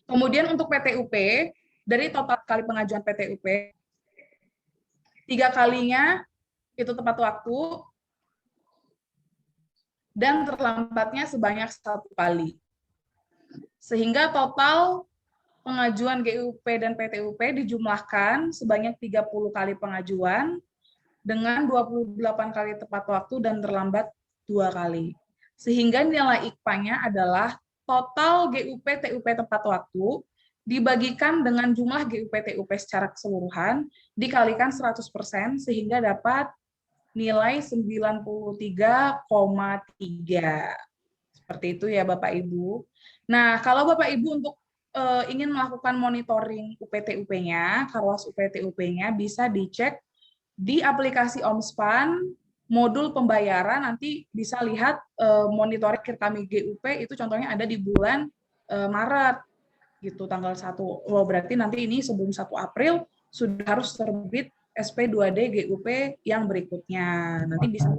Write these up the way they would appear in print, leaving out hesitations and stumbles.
Kemudian untuk PTUP, dari total kali pengajuan PTUP, 3 kalinya itu tepat waktu, dan terlambatnya sebanyak 1 kali. Sehingga total pengajuan GUP dan PTUP dijumlahkan sebanyak 30 kali pengajuan dengan 28 kali tepat waktu dan terlambat 2 kali. Sehingga nilai IKPA-nya adalah total GUP TUP tepat waktu dibagikan dengan jumlah GUP TUP secara keseluruhan dikalikan 100% sehingga dapat nilai 93,3. Seperti itu ya Bapak Ibu. Nah, kalau Bapak Ibu untuk ingin melakukan monitoring UPT-UP-nya, Karwas UPT-UP-nya bisa dicek di aplikasi Omspan, modul pembayaran, nanti bisa lihat monitoring akhir kami GUP itu contohnya ada di bulan Maret, gitu, tanggal 1. Oh, berarti nanti ini sebelum 1 April sudah harus terbit SP2D GUP yang berikutnya. Nanti bisa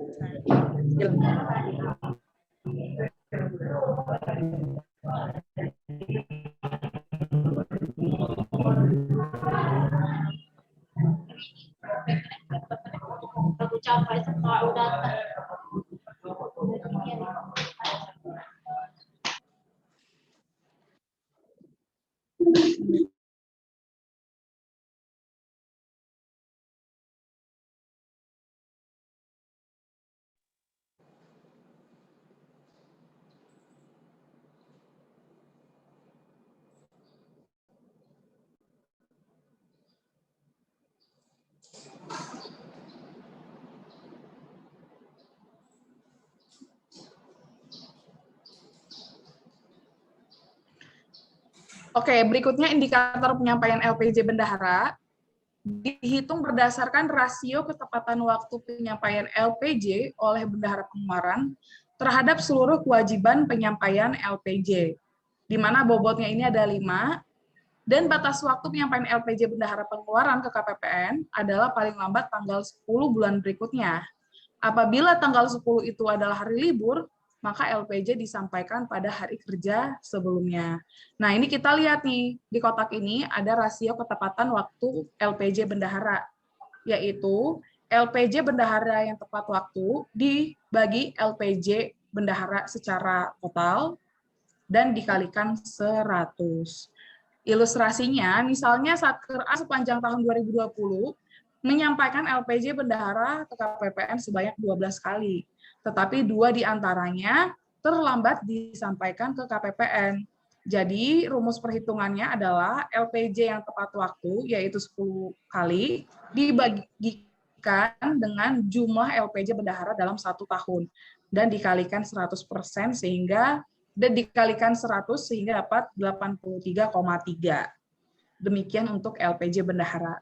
Aku capai semua udah. Oke, berikutnya indikator penyampaian LPJ bendahara dihitung berdasarkan rasio ketepatan waktu penyampaian LPJ oleh bendahara pengeluaran terhadap seluruh kewajiban penyampaian LPJ, di mana bobotnya ini ada 5, dan batas waktu penyampaian LPJ bendahara pengeluaran ke KPPN adalah paling lambat tanggal 10 bulan berikutnya. Apabila tanggal 10 itu adalah hari libur, maka LPJ disampaikan pada hari kerja sebelumnya. Nah, ini kita lihat nih, di kotak ini ada rasio ketepatan waktu LPJ bendahara, yaitu LPJ bendahara yang tepat waktu dibagi LPJ bendahara secara total dan dikalikan 100. Ilustrasinya, misalnya Satker A sepanjang tahun 2020 menyampaikan LPJ bendahara ke KPPN sebanyak 12 kali, tetapi 2 diantaranya terlambat disampaikan ke KPPN. Jadi rumus perhitungannya adalah LPJ yang tepat waktu, yaitu 10 kali, dibagikan dengan jumlah LPJ bendahara dalam 1 tahun, dan dikalikan 100% sehingga dan dikalikan 100 sehingga dapat 83,3. Demikian untuk LPJ bendahara.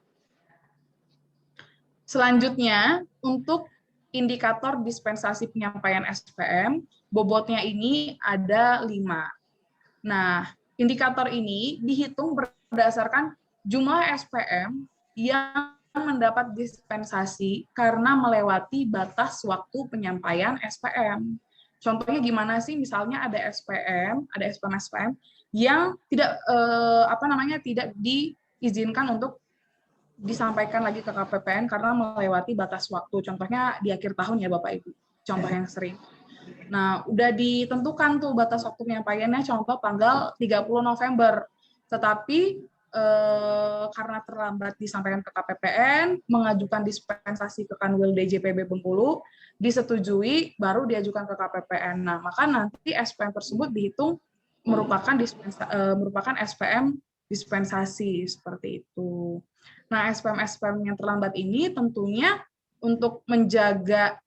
Selanjutnya, untuk indikator dispensasi penyampaian SPM, bobotnya ini ada 5. Nah, indikator ini dihitung berdasarkan jumlah SPM yang mendapat dispensasi karena melewati batas waktu penyampaian SPM. Contohnya gimana sih? Misalnya ada SPM yang tidak tidak diizinkan untuk disampaikan lagi ke KPPN karena melewati batas waktu. Contohnya di akhir tahun ya Bapak Ibu. Contoh yang sering. Nah, udah ditentukan tuh batas waktu penyampaiannya contoh tanggal 30 November. Tetapi karena terlambat disampaikan ke KPPN, mengajukan dispensasi ke Kanwil DJPB Bengkulu, disetujui, baru diajukan ke KPPN. Nah, maka nanti SPM tersebut dihitung merupakan SPM dispensasi, seperti itu. Nah, SPM yang terlambat ini tentunya untuk menjaga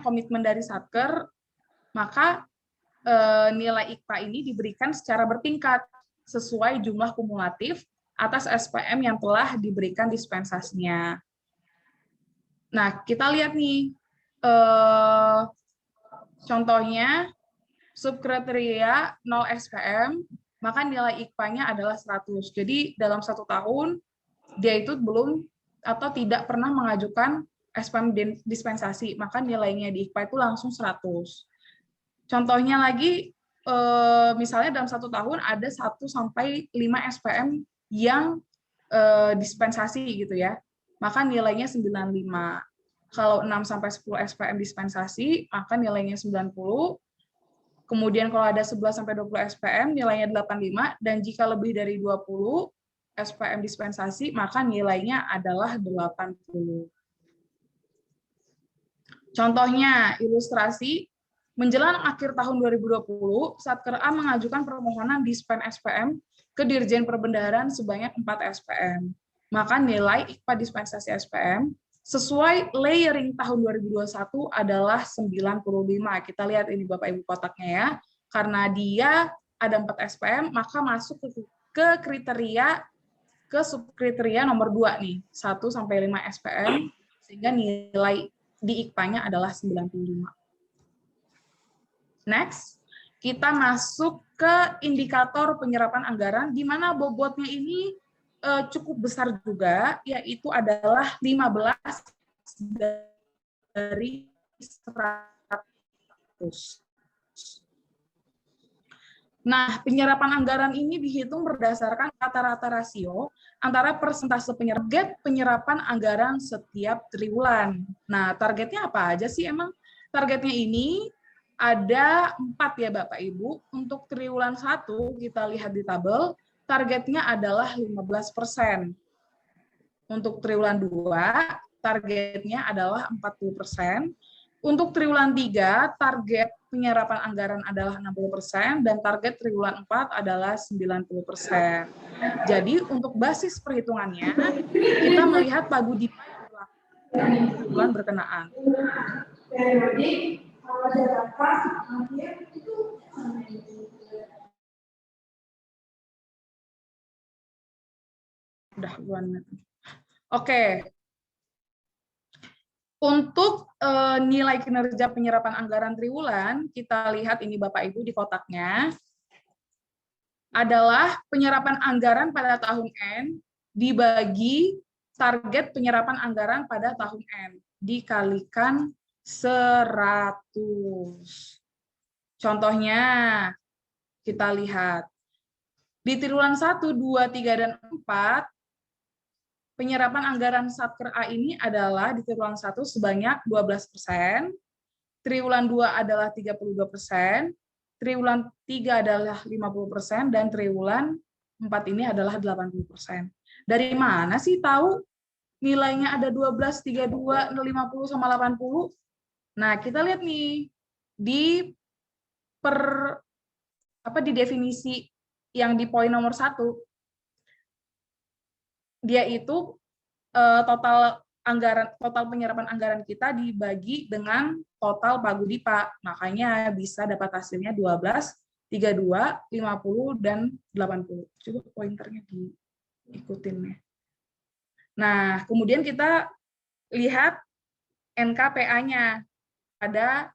komitmen dari Satker, maka nilai IKPA ini diberikan secara bertingkat sesuai jumlah kumulatif atas SPM yang telah diberikan dispensasinya. Nah, kita lihat nih, contohnya subkriteria 0 SPM, maka nilai IKPA-nya adalah 100. Jadi dalam 1 tahun, dia itu belum atau tidak pernah mengajukan SPM dispensasi, maka nilainya di IKPA itu langsung 100. Contohnya lagi, misalnya dalam 1 tahun ada 1 sampai 5 SPM yang dispensasi gitu ya, maka nilainya 95. Kalau 6 sampai 10 SPM dispensasi, maka nilainya 90. Kemudian kalau ada 11 sampai 20 SPM nilainya 85, dan jika lebih dari 20 SPM dispensasi maka nilainya adalah 80. Contohnya ilustrasi, menjelang akhir tahun 2020, Satker A mengajukan permohonan dispen SPM ke Dirjen Perbendaharaan sebanyak 4 SPM. Maka nilai IKPA dispensasi SPM sesuai layering tahun 2021 adalah 95. Kita lihat ini Bapak Ibu kotaknya ya. Karena dia ada 4 SPM, maka masuk ke kriteria, ke subkriteria nomor 2 nih, 1 sampai 5 SPM, sehingga nilai di IKPA-nya adalah 95. Next, kita masuk ke indikator penyerapan anggaran, di mana bobotnya ini cukup besar juga, yaitu adalah 15 dari 100. Nah, penyerapan anggaran ini dihitung berdasarkan rata-rata rasio antara persentase penyerapan anggaran setiap triwulan. Nah, targetnya apa aja sih emang? Targetnya ini ada 4 ya Bapak Ibu. Untuk triwulan 1, kita lihat di tabel, targetnya adalah 15%. Untuk triwulan 2, targetnya adalah 40%. Untuk triwulan 3, target penyerapan anggaran adalah 60%, dan target triwulan 4 adalah 90%. Jadi untuk basis perhitungannya, kita melihat paguyuban triwulan berkenaan. Udah, oke. Untuk nilai kinerja penyerapan anggaran triwulan, kita lihat ini Bapak Ibu di kotaknya, adalah penyerapan anggaran pada tahun N dibagi target penyerapan anggaran pada tahun N, dikalikan 100. Contohnya, kita lihat. Di triwulan 1, 2, 3, dan 4, penyerapan anggaran Satker A ini adalah di triwulan 1 sebanyak 12%, triwulan 2 adalah 32%, triwulan 3 adalah 50%, dan triwulan 4 ini adalah 80%. Dari mana sih tahu nilainya ada 12, 32, 50, sama 80? Nah, kita lihat nih, di definisi yang di poin nomor 1, dia itu total penyerapan anggaran kita dibagi dengan total pagudipa. Makanya bisa dapat hasilnya 12, 32, 50, dan 80. Coba pointernya diikutin ya. Nah, kemudian kita lihat NKPA-nya pada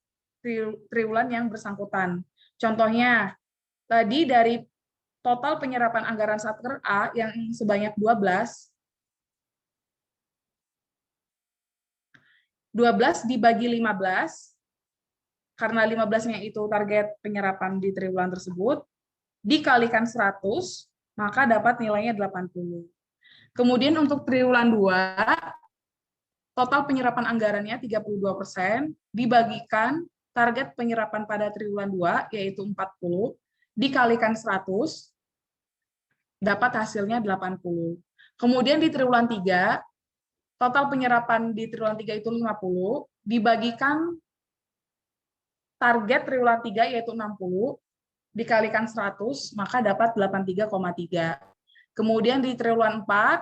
triwulan yang bersangkutan. Contohnya, tadi dari total penyerapan anggaran Satker A yang sebanyak 12 dibagi 15, karena 15-nya itu target penyerapan di triwulan tersebut, dikalikan 100, maka dapat nilainya 80. Kemudian untuk triwulan 2, total penyerapan anggarannya 32%, dibagikan target penyerapan pada triwulan 2, yaitu 40, dikalikan 100, dapat hasilnya 80. Kemudian di triwulan 3, total penyerapan di triwulan 3 itu 50, dibagikan target triwulan 3 yaitu 60, dikalikan 100, maka dapat 83,3. Kemudian di triwulan 4,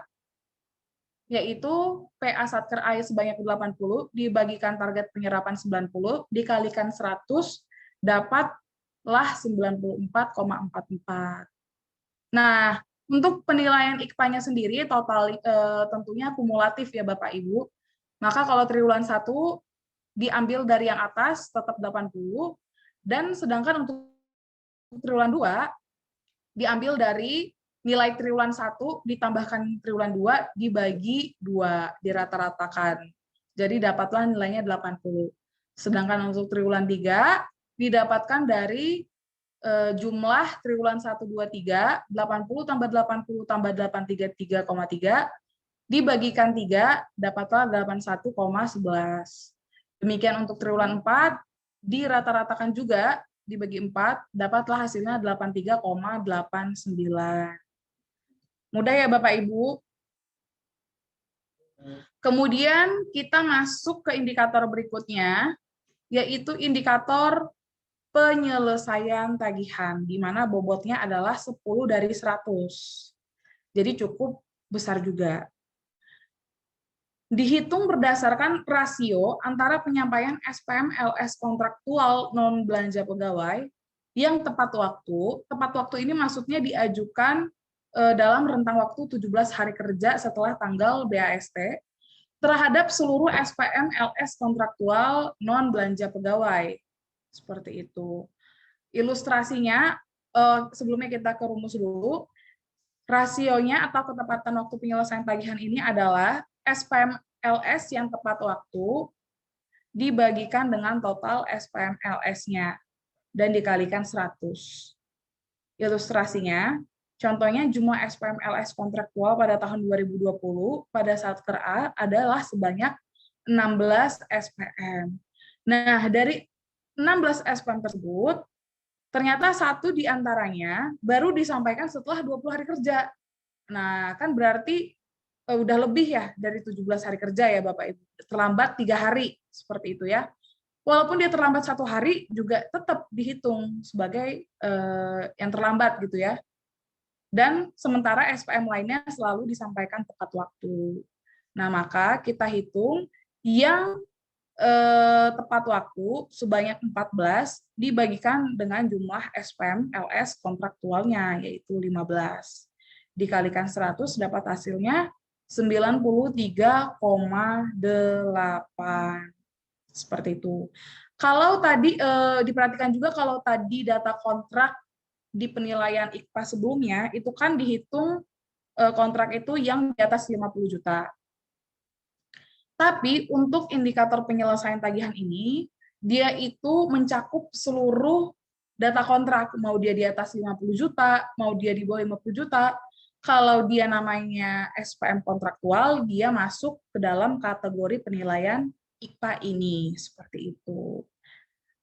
yaitu PA Satker A sebanyak 80, dibagikan target penyerapan 90, dikalikan 100, dapatlah 94,44. Nah, untuk penilaian IKPA-nya sendiri total tentunya kumulatif ya Bapak Ibu. Maka kalau triwulan 1 diambil dari yang atas tetap 80, dan sedangkan untuk triwulan 2 diambil dari nilai triwulan 1 ditambahkan triwulan 2 dibagi 2, dirata-ratakan. Jadi dapatlah nilainya 80. Sedangkan untuk triwulan 3 didapatkan dari jumlah triwulan 1, 2, 3, 80 tambah 80 tambah 833,3, dibagikan 3, dapatlah 81,11. Demikian untuk triwulan 4, dirata-ratakan juga, dibagi 4, dapatlah hasilnya 83,89. Mudah ya Bapak Ibu? Kemudian kita masuk ke indikator berikutnya, yaitu indikator penyelesaian tagihan, di mana bobotnya adalah 10 dari 100. Jadi cukup besar juga. Dihitung berdasarkan rasio antara penyampaian SPM LS kontraktual non belanja pegawai yang tepat waktu. Tepat waktu ini maksudnya diajukan dalam rentang waktu 17 hari kerja setelah tanggal BAST terhadap seluruh SPM LS kontraktual non belanja pegawai. Seperti itu. Ilustrasinya, sebelumnya kita ke rumus dulu. Rasionya atau ketepatan waktu penyelesaian tagihan ini adalah SPM LS yang tepat waktu dibagikan dengan total SPM LS-nya dan dikalikan 100. Ilustrasinya, contohnya jumlah SPM LS kontraktual pada tahun 2020 pada saat KRA adalah sebanyak 16 SPM. Nah, dari 16 SPM tersebut, ternyata satu di antaranya baru disampaikan setelah 20 hari kerja. Nah, kan berarti udah lebih ya dari 17 hari kerja ya Bapak Ibu. Terlambat 3 hari, seperti itu ya. Walaupun dia terlambat 1 hari, juga tetap dihitung sebagai yang terlambat gitu ya. Dan sementara SPM lainnya selalu disampaikan tepat waktu. Nah, maka kita hitung yang tepat waktu sebanyak 14 dibagikan dengan jumlah SPM LS kontraktualnya, yaitu 15. Dikalikan 100 dapat hasilnya 93,8. Seperti itu. Kalau tadi diperhatikan juga kalau tadi data kontrak di penilaian IKPA sebelumnya, itu kan dihitung kontrak itu yang di atas 50 juta. Tapi untuk indikator penyelesaian tagihan ini, dia itu mencakup seluruh data kontrak, mau dia di atas 50 juta, mau dia di bawah 50 juta. Kalau dia namanya SPM kontraktual, dia masuk ke dalam kategori penilaian IKPA ini, seperti itu.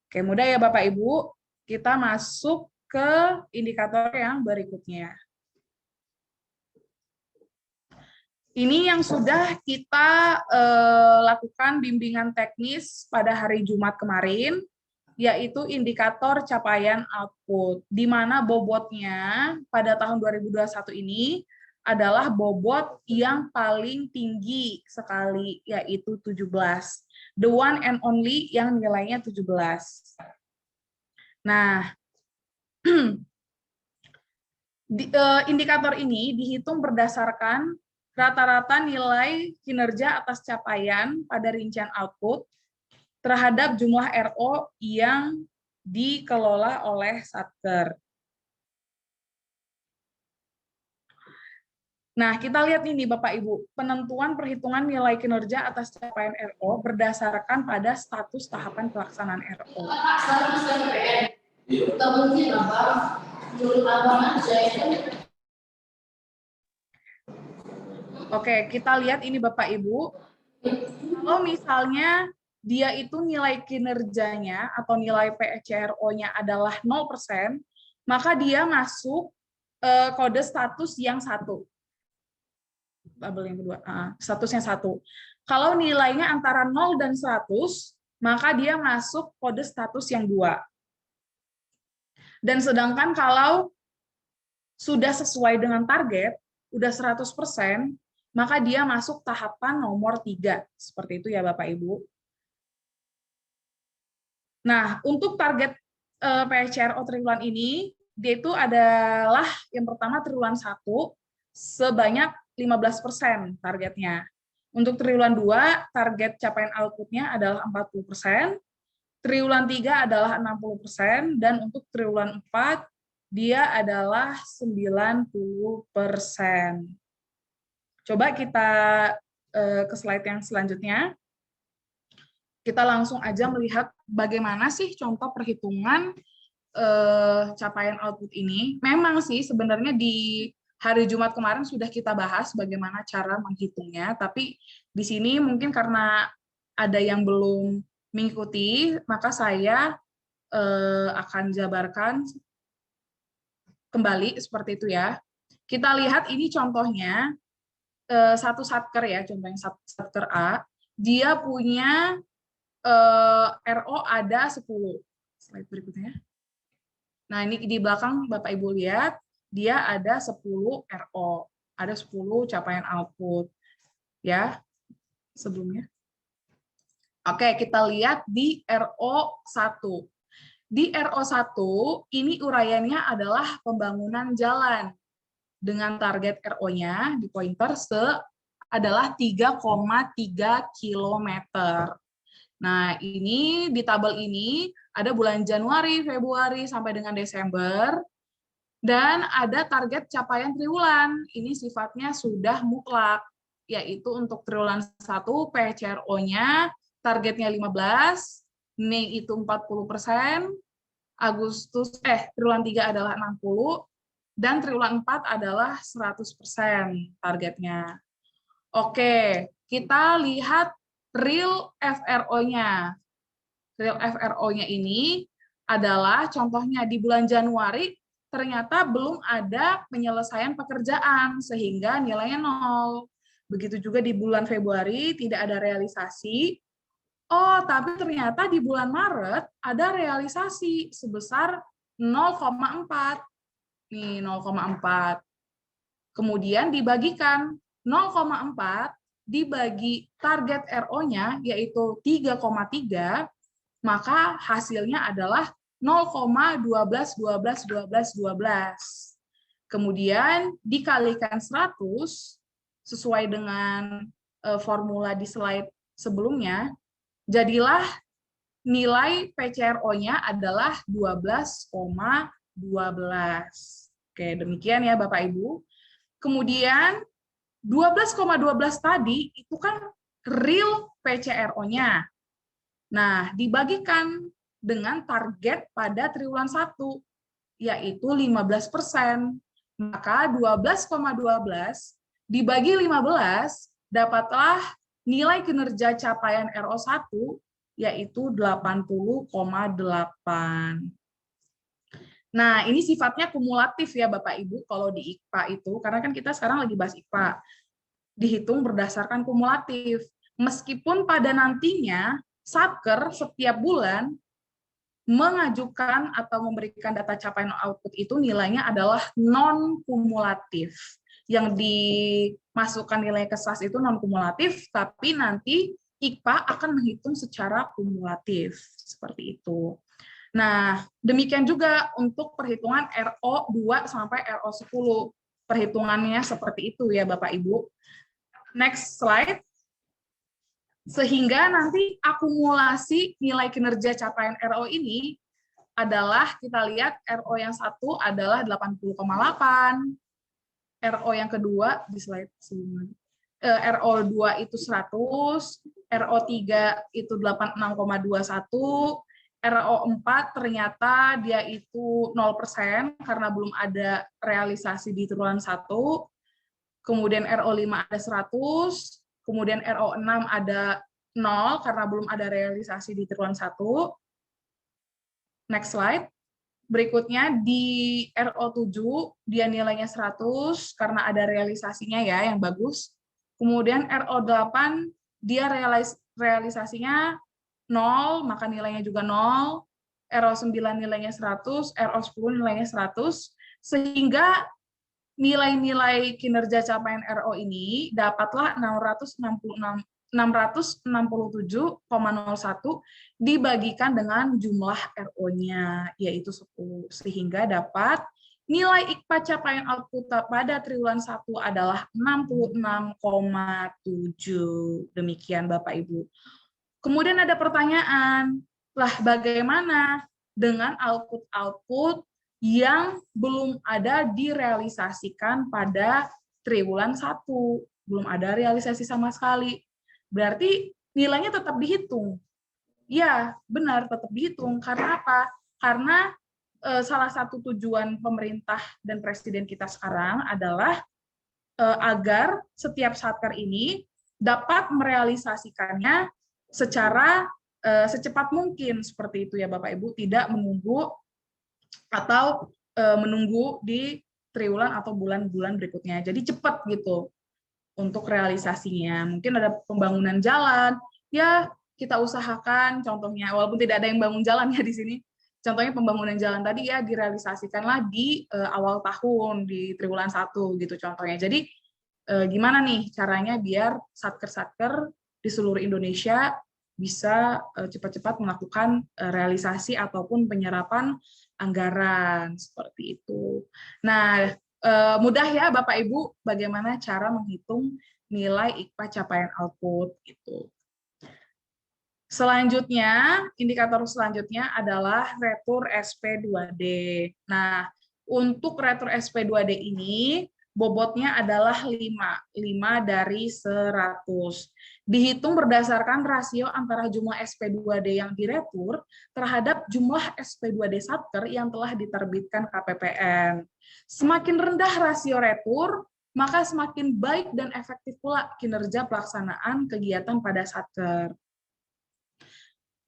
Oke, mudah ya Bapak Ibu. Kita masuk ke indikator yang berikutnya. Ini yang sudah kita lakukan bimbingan teknis pada hari Jumat kemarin, yaitu indikator capaian output, di mana bobotnya pada tahun 2021 ini adalah bobot yang paling tinggi sekali, yaitu 17. The one and only yang nilainya 17. Nah, indikator ini dihitung berdasarkan rata-rata nilai kinerja atas capaian pada rincian output terhadap jumlah RO yang dikelola oleh Satker. Nah, kita lihat ini Bapak Ibu, penentuan perhitungan nilai kinerja atas capaian RO berdasarkan pada status tahapan pelaksanaan RO. Oke, kita lihat ini Bapak Ibu. Kalau misalnya dia itu nilai kinerjanya atau nilai PCRO-nya adalah 0%, maka dia masuk kode status yang 1. Tabel yang kedua, statusnya 1. Kalau nilainya antara 0 dan 100, maka dia masuk kode status yang 2. Dan sedangkan kalau sudah sesuai dengan target, udah 100%, maka dia masuk tahapan nomor 3. Seperti itu ya Bapak Ibu. Nah, untuk target PCRO triwulan ini, dia itu adalah yang pertama triwulan 1 sebanyak 15% targetnya. Untuk triwulan 2, target capaian outputnya adalah 40%, triwulan 3 adalah 60%, dan untuk triwulan 4, dia adalah 90%. Coba kita ke slide yang selanjutnya. Kita langsung aja melihat bagaimana sih contoh perhitungan capaian output ini. Memang sih sebenarnya di hari Jumat kemarin sudah kita bahas bagaimana cara menghitungnya, tapi di sini mungkin karena ada yang belum mengikuti, maka saya akan jabarkan kembali seperti itu ya. Kita lihat ini contohnya satu satker ya, contohnya satker A, dia punya RO ada 10. Slide berikutnya. Nah, ini di belakang Bapak Ibu lihat, dia ada 10 RO, ada 10 capaian output. Ya, sebelumnya. Oke, kita lihat di RO1. Di RO1, ini uraiannya adalah pembangunan jalan. Dengan target RO-nya di pointer adalah 3,3 km. Nah, ini di tabel ini ada bulan Januari, Februari, sampai dengan Desember, dan ada target capaian triwulan. Ini sifatnya sudah mutlak, yaitu untuk triwulan 1 PCRO-nya targetnya 15, Mei itu 40%, triwulan 3 adalah 60, dan triwulan 4 adalah 100% targetnya. Oke, kita lihat real FRO-nya. Real FRO-nya ini adalah contohnya di bulan Januari ternyata belum ada penyelesaian pekerjaan sehingga nilainya 0. Begitu juga di bulan Februari tidak ada realisasi. Oh, tapi ternyata di bulan Maret ada realisasi sebesar 0,4. Nih, 0,4. Kemudian dibagikan 0,4 dibagi target RO-nya yaitu 3,3, maka hasilnya adalah 0,12. Kemudian dikalikan 100 sesuai dengan formula di slide sebelumnya, jadilah nilai PCRO-nya adalah 12,12. Oke, demikian ya Bapak Ibu. Kemudian 12,12 tadi itu kan real PCRO-nya. Nah, dibagikan dengan target pada triwulan 1, yaitu 15%. Maka 12,12 dibagi 15, dapatlah nilai kinerja capaian RO1, yaitu 80,8. Nah, ini sifatnya kumulatif ya Bapak Ibu kalau di IKPA itu, karena kan kita sekarang lagi bahas IKPA. Dihitung berdasarkan kumulatif. Meskipun pada nantinya Satker setiap bulan mengajukan atau memberikan data capaian output itu nilainya adalah non-kumulatif. Yang dimasukkan nilai ke SAS itu non-kumulatif, tapi nanti IKPA akan menghitung secara kumulatif. Seperti itu. Nah, demikian juga untuk perhitungan RO2 sampai RO10. Perhitungannya seperti itu ya Bapak Ibu. Next slide. Sehingga nanti akumulasi nilai kinerja capaian RO ini adalah, kita lihat RO yang satu adalah 80,8, RO yang kedua di slide sebelumnya, RO2 itu 100, RO3 itu 86,21, RO4 ternyata dia itu 0% karena belum ada realisasi di triwulan 1. Kemudian RO5 ada 100, kemudian RO6 ada 0 karena belum ada realisasi di triwulan 1. Next slide. Berikutnya di RO7 dia nilainya 100 karena ada realisasinya ya yang bagus. Kemudian RO8 dia realisasinya 0, maka nilainya juga 0. RO9 nilainya 100, RO10 nilainya 100, sehingga nilai-nilai kinerja capaian RO ini dapatlah 667,01 dibagikan dengan jumlah RO-nya, yaitu 10. Sehingga dapat nilai IKPA capaian output pada triwulan 1 adalah 66,7. Demikian Bapak Ibu. Kemudian ada pertanyaan, lah bagaimana dengan output-output yang belum ada direalisasikan pada triwulan 1? Belum ada realisasi sama sekali. Berarti nilainya tetap dihitung. Ya, benar, tetap dihitung. Karena apa? Karena salah satu tujuan pemerintah dan presiden kita sekarang adalah agar setiap satker ini dapat merealisasikannya secara secepat mungkin, seperti itu ya Bapak Ibu, tidak menunggu atau menunggu di triwulan atau bulan-bulan berikutnya. Jadi cepat gitu untuk realisasinya. Mungkin ada pembangunan jalan, ya kita usahakan contohnya, walaupun tidak ada yang bangun jalan ya di sini, contohnya pembangunan jalan tadi ya direalisasikanlah di awal tahun, di triwulan 1 gitu contohnya. Jadi gimana nih caranya biar satker-satker di seluruh Indonesia bisa cepat-cepat melakukan realisasi ataupun penyerapan anggaran, seperti itu. Nah, mudah ya Bapak Ibu bagaimana cara menghitung nilai IKPA capaian output gitu. Selanjutnya, indikator selanjutnya adalah retur SP2D. Nah, untuk retur SP2D ini bobotnya adalah 5 dari 100. Dihitung berdasarkan rasio antara jumlah SP2D yang diretur terhadap jumlah SP2D satker yang telah diterbitkan KPPN. Semakin rendah rasio retur, maka semakin baik dan efektif pula kinerja pelaksanaan kegiatan pada satker.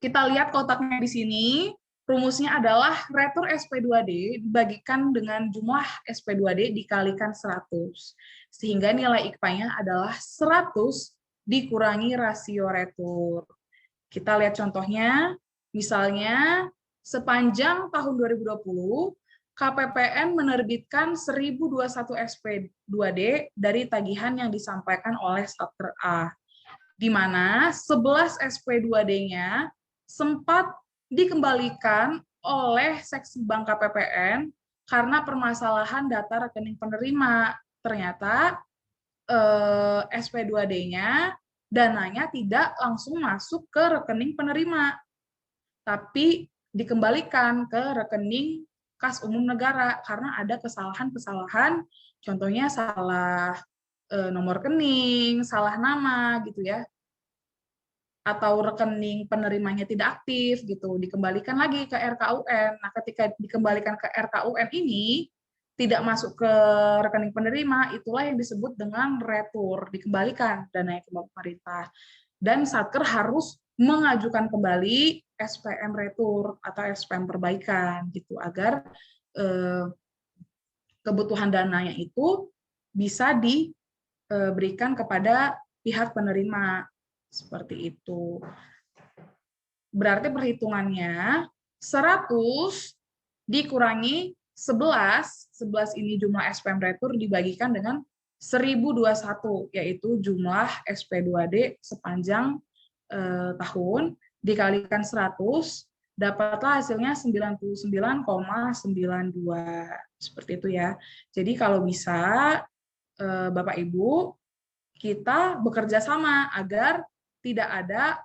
Kita lihat kotaknya di sini, rumusnya adalah retur SP2D dibagikan dengan jumlah SP2D dikalikan 100. Sehingga nilai IKPA-nya adalah 100 dikurangi rasio retur. Kita lihat contohnya, misalnya sepanjang tahun 2020, KPPN menerbitkan 1021 SP2D dari tagihan yang disampaikan oleh Satker A, di mana 11 SP2D-nya sempat dikembalikan oleh seksi bank KPPN karena permasalahan data rekening penerima. Ternyata SP2D-nya dananya tidak langsung masuk ke rekening penerima, tapi dikembalikan ke rekening kas umum negara karena ada kesalahan-kesalahan, contohnya salah nomor rekening, salah nama gitu ya, atau rekening penerimanya tidak aktif gitu, dikembalikan lagi ke RKUN. Nah, ketika dikembalikan ke RKUN ini tidak masuk ke rekening penerima, itulah yang disebut dengan retur, dikembalikan dananya ke pemerintah. Dan Satker harus mengajukan kembali SPM retur atau SPM perbaikan gitu, agar kebutuhan dananya itu bisa diberikan kepada pihak penerima, seperti itu. Berarti perhitungannya 100 dikurangi 11 ini jumlah SPM retur dibagikan dengan 1021, yaitu jumlah SP2D sepanjang tahun, dikalikan 100, dapatlah hasilnya 99,92. Seperti itu ya. Jadi kalau bisa, Bapak Ibu, kita bekerja sama agar tidak ada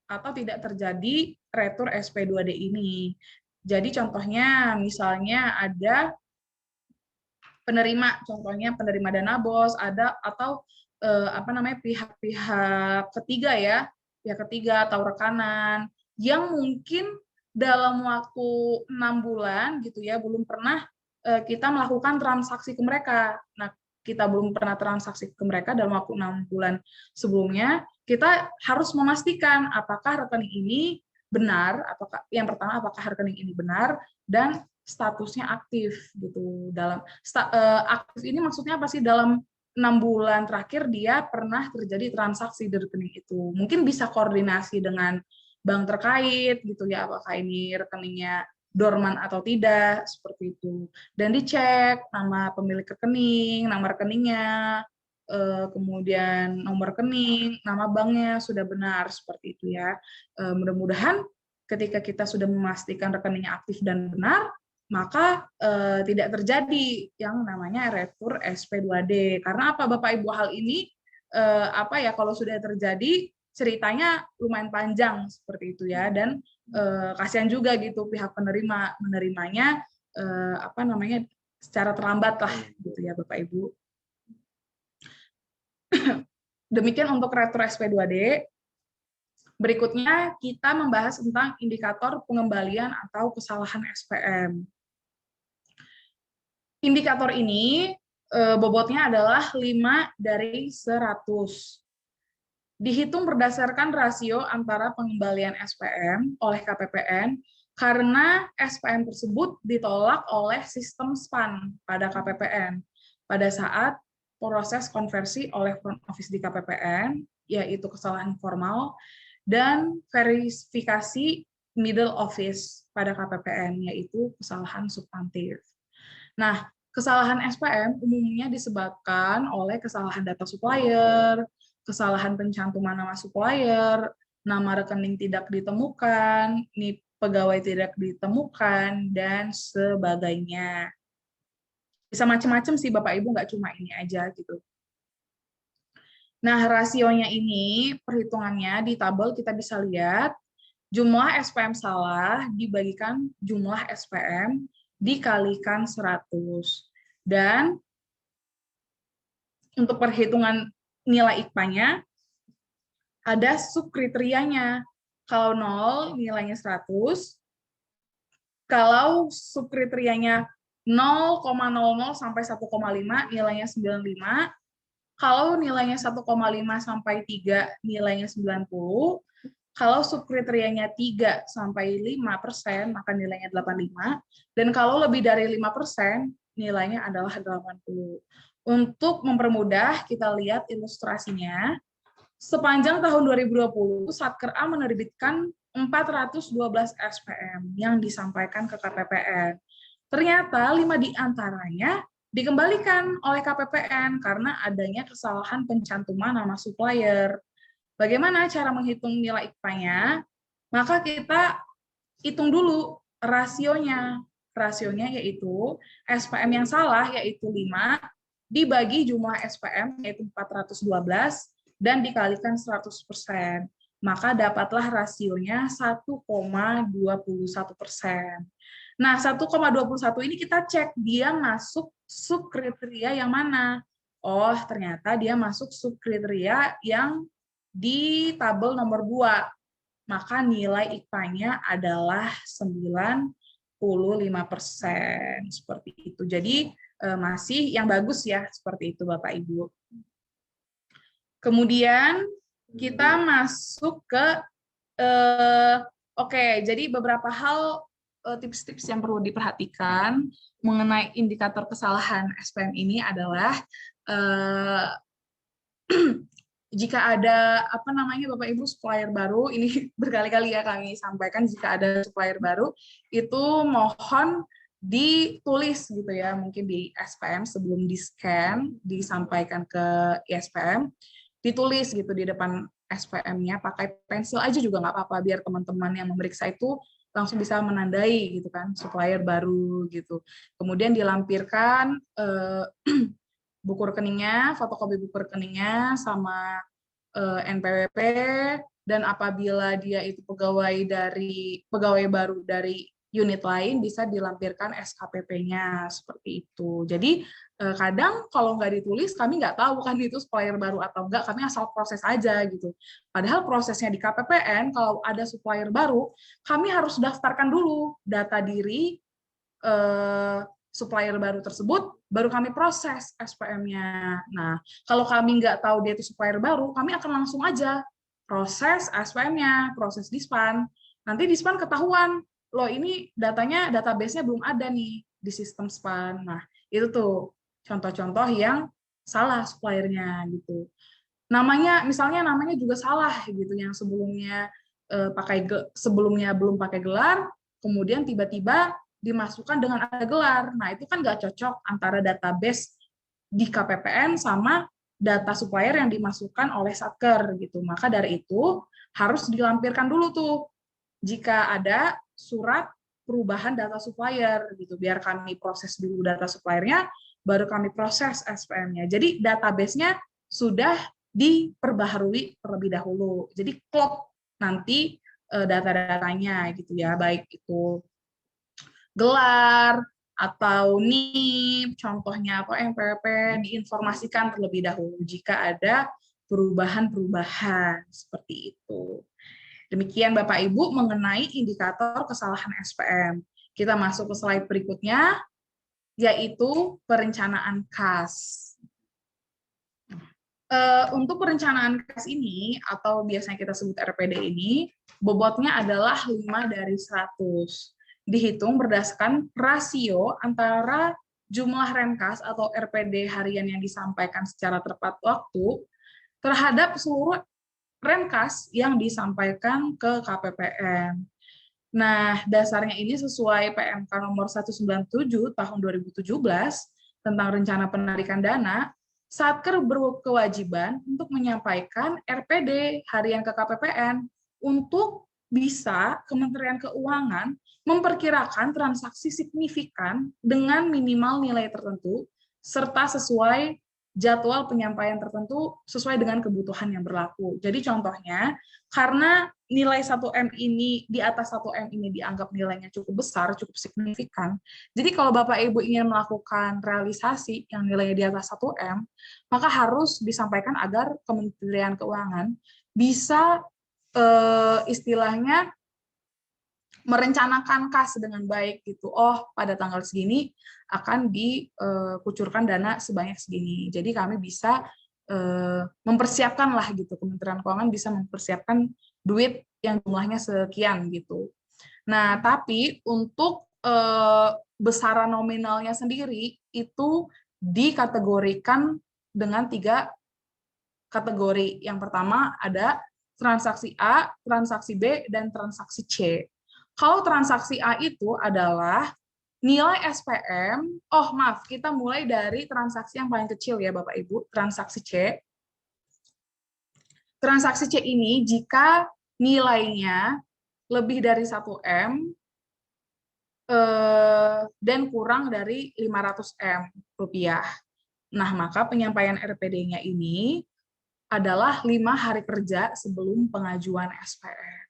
atau tidak terjadi retur SP2D ini. Jadi contohnya misalnya ada penerima, contohnya penerima dana BOS, ada atau pihak-pihak ketiga ya, pihak ketiga atau rekanan yang mungkin dalam waktu 6 bulan gitu ya belum pernah kita melakukan transaksi ke mereka. Nah, kita belum pernah transaksi ke mereka dalam waktu 6 bulan sebelumnya, kita harus memastikan apakah rekening ini benar, yang pertama apakah rekening ini benar dan statusnya aktif gitu. Dalam aktif ini maksudnya apa sih? Dalam 6 bulan terakhir dia pernah terjadi transaksi di rekening itu. Mungkin bisa koordinasi dengan bank terkait gitu ya, apakah ini rekeningnya dorman atau tidak, seperti itu. Dan dicek nama pemilik rekening, nama rekeningnya, kemudian nomor rekening, nama banknya sudah benar, seperti itu ya. Mudah-mudahan ketika kita sudah memastikan rekeningnya aktif dan benar, maka tidak terjadi yang namanya retur SP2D. Karena apa Bapak Ibu, hal ini kalau sudah terjadi ceritanya lumayan panjang seperti itu ya, dan kasihan juga gitu pihak penerima menerimanya secara terlambat lah gitu ya Bapak Ibu. Demikian untuk retur SP2D. Berikutnya kita membahas tentang indikator pengembalian atau kesalahan SPM. Indikator ini bobotnya adalah 5 dari 100. Dihitung berdasarkan rasio antara pengembalian SPM oleh KPPN karena SPM tersebut ditolak oleh sistem SPAN pada KPPN pada saat proses konversi oleh front office di KPPN, yaitu kesalahan formal, dan verifikasi middle office pada KPPN, yaitu kesalahan substantif. Nah, kesalahan SPM umumnya disebabkan oleh kesalahan data supplier, kesalahan pencantuman nama supplier, nama rekening tidak ditemukan, NIP pegawai tidak ditemukan, dan sebagainya. Bisa macam-macam sih Bapak Ibu, nggak cuma ini aja gitu. Nah, rasionya ini, perhitungannya di tabel kita bisa lihat, jumlah SPM salah dibagikan jumlah SPM dikalikan 100. Dan untuk perhitungan nilai IKPA-nya, ada subkriterianya. Kalau 0, nilainya 100. Kalau subkriterianya 0,00 sampai 1,5, nilainya 95. Kalau nilainya 1,5 sampai 3, nilainya 90. Kalau subkriterianya 3 sampai 5%, maka nilainya 85. Dan kalau lebih dari 5%, nilainya adalah 80. Untuk mempermudah, kita lihat ilustrasinya. Sepanjang tahun 2020, Satker A menerbitkan 412 SPM yang disampaikan ke KPPN. Ternyata 5 di antaranya dikembalikan oleh KPPN karena adanya kesalahan pencantuman nama supplier. Bagaimana cara menghitung nilai IKPA-nya? Maka kita hitung dulu rasionya. Rasionya yaitu SPM yang salah yaitu 5 dibagi jumlah SPM yaitu 412 dan dikalikan 100%. Maka dapatlah rasionya 1,21%. Nah, 1,21 ini kita cek dia masuk subkriteria yang mana. Oh, ternyata dia masuk subkriteria yang di tabel nomor 2. Maka nilai IKPA-nya adalah 95%. Seperti itu. Jadi masih yang bagus ya, seperti itu Bapak Ibu. Kemudian kita masuk ke jadi beberapa hal tips-tips yang perlu diperhatikan mengenai indikator kesalahan SPM ini adalah jika ada Bapak Ibu supplier baru, ini berkali-kali ya kami sampaikan, jika ada supplier baru itu mohon ditulis gitu ya, mungkin di SPM sebelum di-scan disampaikan ke ISPM, ditulis gitu di depan SPM-nya, pakai pensil aja juga nggak apa-apa, biar teman-teman yang memeriksa itu langsung bisa menandai gitu kan, supplier baru gitu. Kemudian dilampirkan buku rekeningnya, fotokopi buku rekeningnya, sama NPWP, dan apabila dia itu pegawai baru dari unit lain, bisa dilampirkan SKPP-nya, seperti itu. Jadi kadang kalau nggak ditulis, kami nggak tahu kan itu supplier baru atau enggak, kami asal proses aja gitu. Padahal prosesnya di KPPN, kalau ada supplier baru, kami harus daftarkan dulu data diri supplier baru tersebut, baru kami proses SPM-nya. Nah, kalau kami nggak tahu dia itu supplier baru, kami akan langsung aja proses SPM-nya, proses dispan. Nanti dispan ketahuan, loh ini datanya, database-nya belum ada nih di sistem SPAN. Nah, itu tuh contoh-contoh yang salah suppliernya gitu. Misalnya namanya juga salah gitu, yang sebelumnya sebelumnya belum pakai gelar, kemudian tiba-tiba dimasukkan dengan ada gelar. Nah, itu kan nggak cocok antara database di KPPN sama data supplier yang dimasukkan oleh Satker gitu. Maka dari itu harus dilampirkan dulu tuh jika ada surat perubahan data supplier gitu, biar kami proses dulu data suppliernya, baru kami proses SPM-nya. Jadi database-nya sudah diperbaharui terlebih dahulu. Jadi klop nanti data-datanya gitu ya, baik itu gelar atau NIP, contohnya NPWP, diinformasikan terlebih dahulu jika ada perubahan-perubahan seperti itu. Demikian Bapak Ibu mengenai indikator kesalahan SPM. Kita masuk ke slide berikutnya. yaitu perencanaan kas. Untuk perencanaan kas ini, atau biasanya kita sebut RPD ini, bobotnya adalah 5 dari 100. Dihitung berdasarkan rasio antara jumlah renkas atau RPD harian yang disampaikan secara tepat waktu terhadap seluruh renkas yang disampaikan ke KPPN. Nah, dasarnya ini sesuai PMK nomor 197 tahun 2017 tentang rencana penarikan dana, Satker berkewajiban untuk menyampaikan RPD harian ke KPPN untuk bisa Kementerian Keuangan memperkirakan transaksi signifikan dengan minimal nilai tertentu serta sesuai jadwal penyampaian tertentu sesuai dengan kebutuhan yang berlaku. Jadi contohnya, karena nilai 1M ini di atas 1M ini dianggap nilainya cukup besar, cukup signifikan. Jadi kalau Bapak Ibu ingin melakukan realisasi yang nilainya di atas 1M, maka harus disampaikan agar Kementerian Keuangan bisa istilahnya merencanakan kas dengan baik gitu. Oh, pada tanggal segini akan dikucurkan dana sebanyak segini. Jadi kami bisa mempersiapkan lah gitu. Kementerian Keuangan bisa mempersiapkan duit yang jumlahnya sekian gitu. Nah, tapi untuk besaran nominalnya sendiri itu dikategorikan dengan 3 kategori. Yang pertama ada transaksi A, transaksi B, dan transaksi C. Kalau transaksi A itu adalah nilai SPM, maaf, kita mulai dari transaksi yang paling kecil ya Bapak Ibu, transaksi C. Transaksi C ini jika nilainya lebih dari 1M dan kurang dari 500M rupiah. Nah, maka penyampaian RPD-nya ini adalah 5 hari kerja sebelum pengajuan SPM.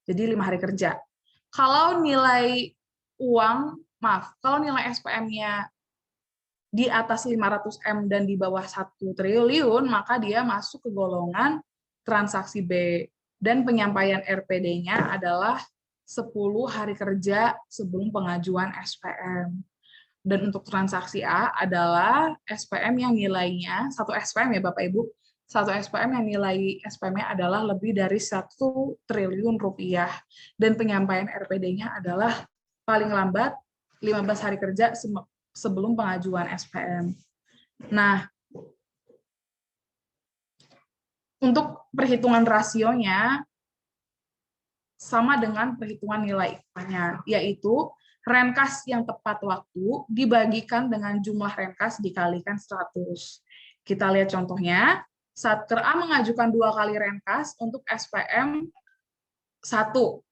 Jadi 5 hari kerja. Kalau nilai kalau nilai SPM-nya di atas 500M dan di bawah 1 triliun, maka dia masuk ke golongan transaksi B. Dan penyampaian RPD-nya adalah 10 hari kerja sebelum pengajuan SPM. Dan untuk transaksi A adalah SPM yang nilainya, 1 SPM ya Bapak Ibu, 1 SPM yang nilai SPM-nya adalah lebih dari 1 triliun rupiah. Dan penyampaian RPD-nya adalah paling lambat 15 hari kerja sebelum pengajuan SPM. Nah, untuk perhitungan rasionya sama dengan perhitungan nilai IPA-nya, yaitu renkas yang tepat waktu dibagikan dengan jumlah renkas dikalikan 100. Kita lihat contohnya, Satker A mengajukan 2 kali renkas untuk SPM 1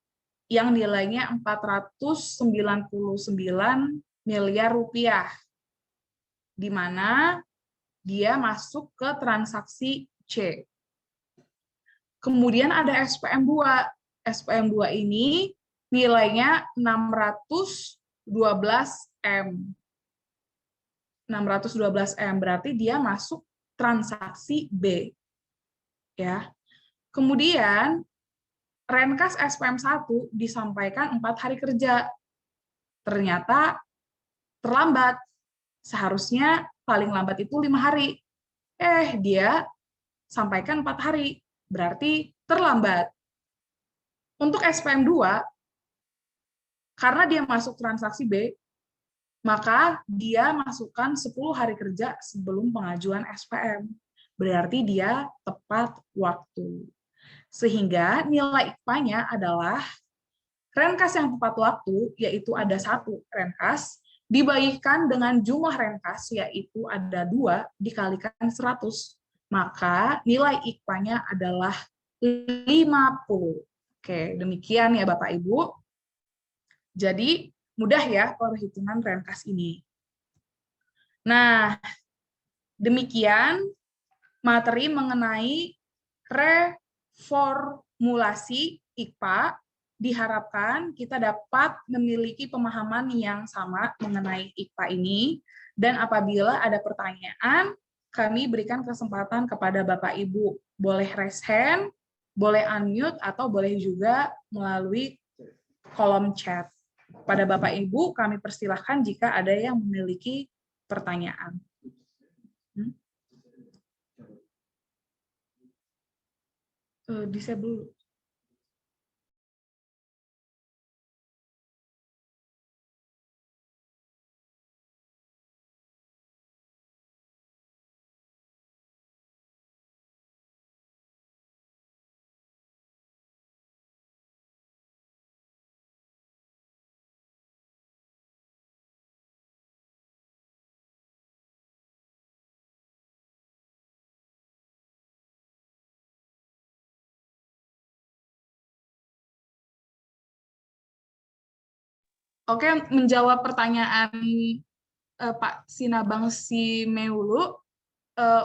yang nilainya 499 miliar rupiah, di mana dia masuk ke transaksi C. Kemudian ada SPM 2. SPM 2 ini nilainya 612M. 612M berarti dia masuk transaksi B. Ya. Kemudian renkas SPM 1 disampaikan 4 hari kerja. Ternyata terlambat. Seharusnya paling lambat itu 5 hari. Dia sampaikan 4 hari. Berarti terlambat. Untuk SPM 2, karena dia masuk transaksi B, maka dia masukkan 10 hari kerja sebelum pengajuan SPM. Berarti dia tepat waktu. Sehingga nilai IPA-nya adalah renkas yang tepat waktu, yaitu ada 1 renkas, dibagikan dengan jumlah renkas, yaitu ada 2, dikalikan 100. Maka nilai IPA-nya adalah 50. Oke, demikian ya Bapak Ibu. Jadi, mudah ya perhitungan renkas ini. Nah, demikian materi mengenai reformulasi IPA. Diharapkan kita dapat memiliki pemahaman yang sama mengenai IPA ini. Dan apabila ada pertanyaan, kami berikan kesempatan kepada Bapak Ibu. Boleh raise hand, boleh unmute, atau boleh juga melalui kolom chat. Pada Bapak Ibu, kami persilahkan jika ada yang memiliki pertanyaan. Disable. Oke, menjawab pertanyaan Pak Sinabang Simeulu,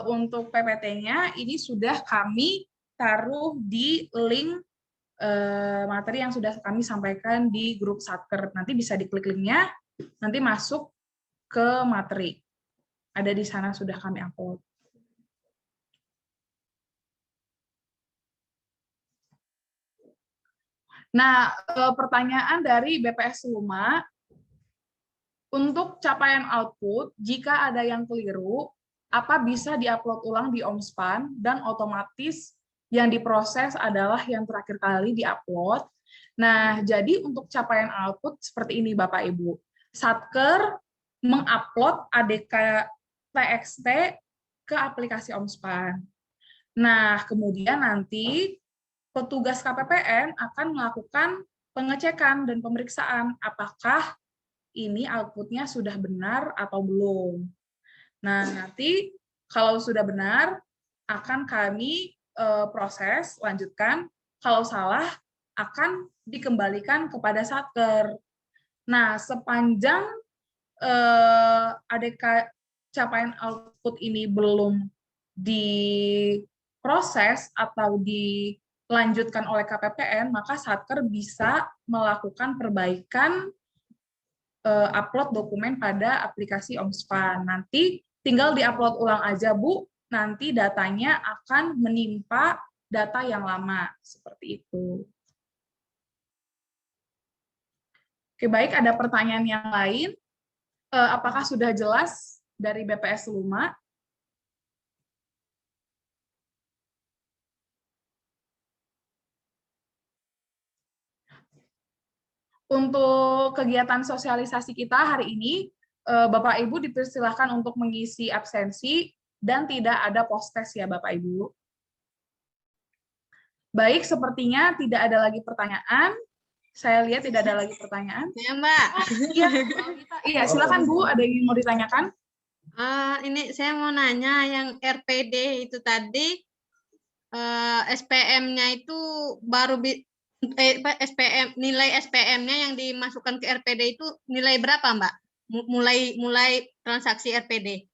untuk PPT-nya ini sudah kami taruh di link materi yang sudah kami sampaikan di grup Satker. Nanti bisa diklik linknya, nanti masuk ke materi. Ada di sana sudah kami upload. Nah, pertanyaan dari BPS Luma, untuk capaian output, jika ada yang keliru, apa bisa diupload ulang di OMSPAN, dan otomatis yang diproses adalah yang terakhir kali diupload. Nah, jadi untuk capaian output seperti ini Bapak Ibu. Satker mengupload ADK TXT ke aplikasi OMSPAN. Nah, kemudian nanti petugas KPPN akan melakukan pengecekan dan pemeriksaan apakah ini outputnya sudah benar atau belum. Nah, nanti kalau sudah benar, akan kami proses, lanjutkan. Kalau salah, akan dikembalikan kepada Satker. Nah, sepanjang ADK capaian output ini belum diproses atau dilanjutkan oleh KPPN, maka Satker bisa melakukan perbaikan upload dokumen pada aplikasi OMSPAN. Nanti tinggal diupload ulang aja, Bu. Nanti datanya akan menimpa data yang lama. Seperti itu. Oke, baik. Ada pertanyaan yang lain? Apakah sudah jelas dari BPS Luma? Untuk kegiatan sosialisasi kita hari ini, Bapak Ibu dipersilahkan untuk mengisi absensi dan tidak ada post-test ya Bapak Ibu. Baik, sepertinya tidak ada lagi pertanyaan. Saya lihat tidak ada lagi pertanyaan. Ya, Mbak. Iya, silakan Bu, ada yang mau ditanyakan? Ini saya mau nanya yang RPD itu tadi, SPM-nya itu baru SPM, nilai SPM-nya yang dimasukkan ke RPD itu nilai berapa, Mbak? Mulai transaksi RPD.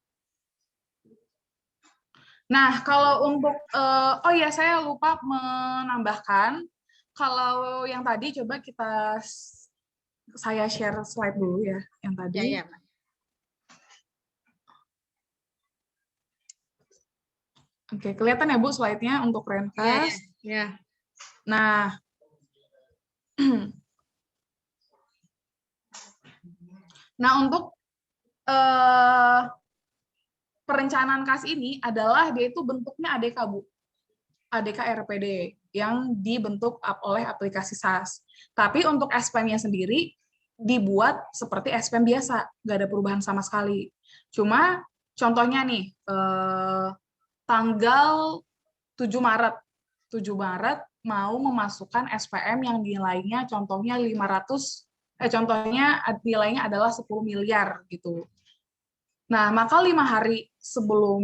Nah, kalau untuk, oh ya saya lupa menambahkan, kalau yang tadi coba saya share slide dulu ya, yang tadi. Ya, ya, Mbak. Oke, kelihatan ya Bu slide-nya untuk Renkas. Ya. Nah, untuk perencanaan kas ini adalah dia itu bentuknya ADK, Bu. ADK RPD yang dibentuk oleh aplikasi SAS. Tapi untuk SPM-nya sendiri dibuat seperti SPM biasa, nggak ada perubahan sama sekali. Cuma contohnya nih, tanggal 7 Maret mau memasukkan SPM yang nilainya contohnya 500, contohnya nilainya adalah 10 miliar gitu. Nah, maka 5 hari sebelum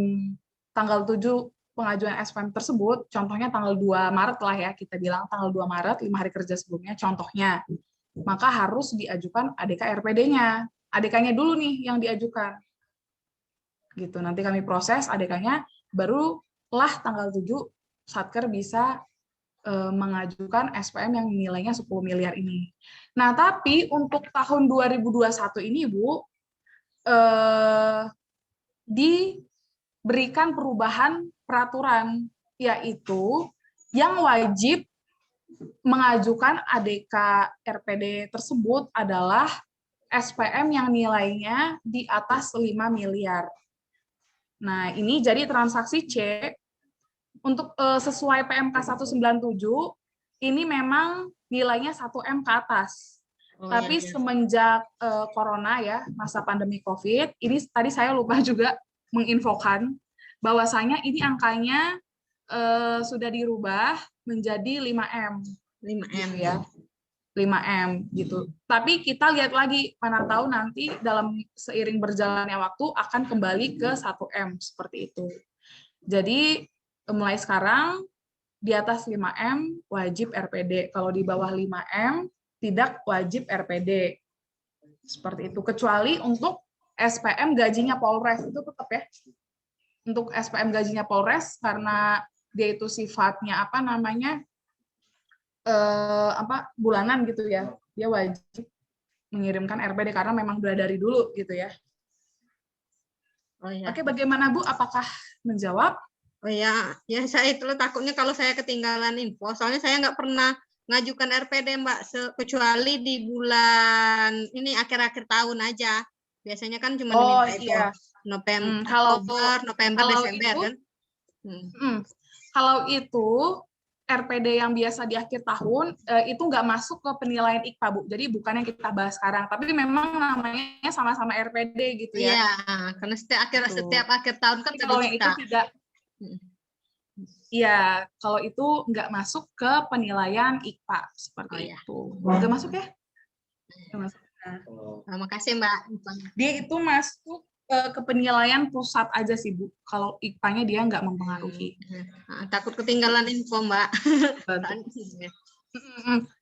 tanggal 7 pengajuan SPM tersebut, contohnya tanggal 2 Maret lah ya, kita bilang tanggal 2 Maret, 5 hari kerja sebelumnya, contohnya, maka harus diajukan ADK RPD-nya. ADK-nya dulu nih yang diajukan. Gitu, nanti kami proses ADK-nya, barulah tanggal 7 Satker bisa mengajukan SPM yang nilainya 10 miliar ini. Nah, tapi untuk tahun 2021 ini, Bu, diberikan perubahan peraturan, yaitu yang wajib mengajukan ADK RPD tersebut adalah SPM yang nilainya di atas 5 miliar. Nah, ini jadi transaksi C untuk sesuai PMK 197 ini memang nilainya 1M ke atas. Tapi semenjak corona ya, masa pandemi COVID, ini tadi saya lupa juga menginfokan bahwasanya ini angkanya sudah dirubah menjadi 5M. 5M ya. 5M gitu. Tapi kita lihat lagi, mana tahu nanti dalam seiring berjalannya waktu akan kembali ke 1M seperti itu. Jadi mulai sekarang di atas 5M wajib RPD. Kalau di bawah 5M tidak wajib RPD. Seperti itu. Kecuali untuk SPM gajinya Polres itu tetap ya. Untuk SPM gajinya Polres karena dia itu sifatnya apa namanya? Bulanan gitu ya, dia wajib mengirimkan RPD karena memang udah dari dulu gitu ya. Oke, bagaimana Bu? Apakah menjawab? Oh ya, ya saya itu takutnya kalau saya ketinggalan info, soalnya saya nggak pernah ngajukan RPD Mbak, kecuali di bulan ini akhir-akhir tahun aja. Biasanya kan cuma diminta itu November, Desember itu, kan. Kalau itu RPD yang biasa di akhir tahun itu nggak masuk ke penilaian IKPA, Bu. Jadi bukan yang kita bahas sekarang, tapi memang namanya sama-sama RPD gitu ya. Iya, karena setiap akhir tahun kan kalau yang itu tidak. Iya, kalau itu nggak masuk ke penilaian IKPA seperti itu. Nggak masuk ya? Nggak masuk. Makasih Mbak. Dia itu masuk ke penilaian pusat aja sih Bu. Kalau IKPA-nya dia nggak mempengaruhi. Takut ketinggalan info Mbak.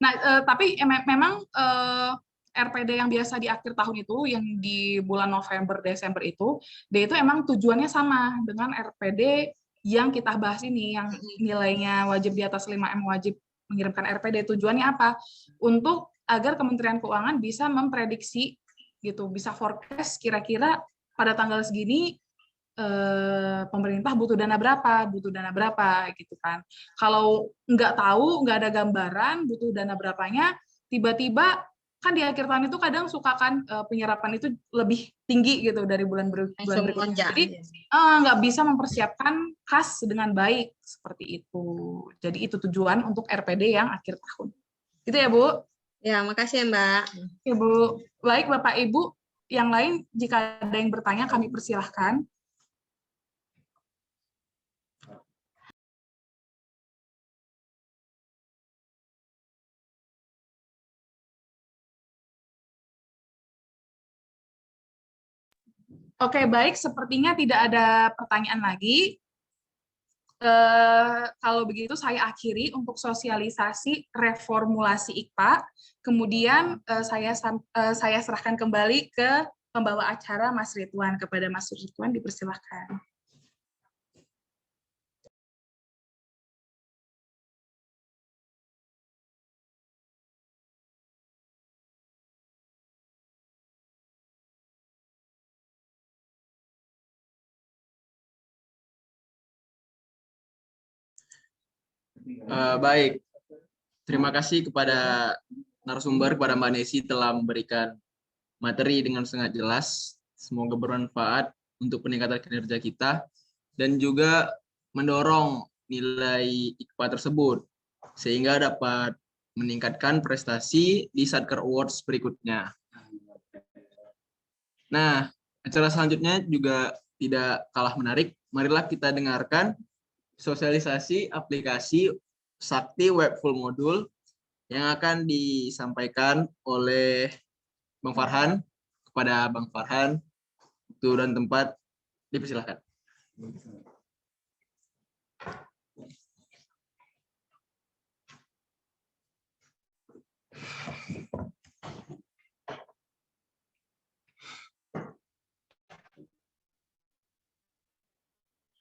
Nah, tapi memang RPD yang biasa di akhir tahun itu, yang di bulan November, Desember itu, dia itu emang tujuannya sama dengan RPD yang kita bahas ini, yang nilainya wajib di atas 5M wajib mengirimkan RPD. Tujuannya apa? Untuk agar Kementerian Keuangan bisa memprediksi, gitu, bisa forecast kira-kira pada tanggal segini pemerintah butuh dana berapa gitu kan. Kalau nggak tahu, nggak ada gambaran butuh dana berapanya, tiba-tiba kan di akhir tahun itu kadang suka kan penyerapan itu lebih tinggi gitu dari bulan berikutnya. Jadi nggak bisa mempersiapkan kas dengan baik seperti itu. Jadi itu tujuan untuk RPD yang akhir tahun. Gitu ya Bu? Ya, makasih ya Mbak. Ya Bu. Baik Bapak Ibu, yang lain jika ada yang bertanya kami persilahkan. Oke, baik. Sepertinya tidak ada pertanyaan lagi. Kalau begitu saya akhiri untuk sosialisasi reformulasi IKPA. Kemudian saya serahkan kembali ke pembawa acara Mas Ridwan. Kepada Mas Ridwan dipersilahkan. Baik, terima kasih kepada narasumber, kepada Mbak Nesi telah memberikan materi dengan sangat jelas. Semoga bermanfaat untuk peningkatan kinerja kita dan juga mendorong nilai IKPA tersebut sehingga dapat meningkatkan prestasi di Satker Awards berikutnya. Nah, acara selanjutnya juga tidak kalah menarik. Marilah kita dengarkan sosialisasi aplikasi Sakti Web Full Modul yang akan disampaikan oleh Bang Farhan. Kepada Bang Farhan, waktu dan tempat dipersilakan.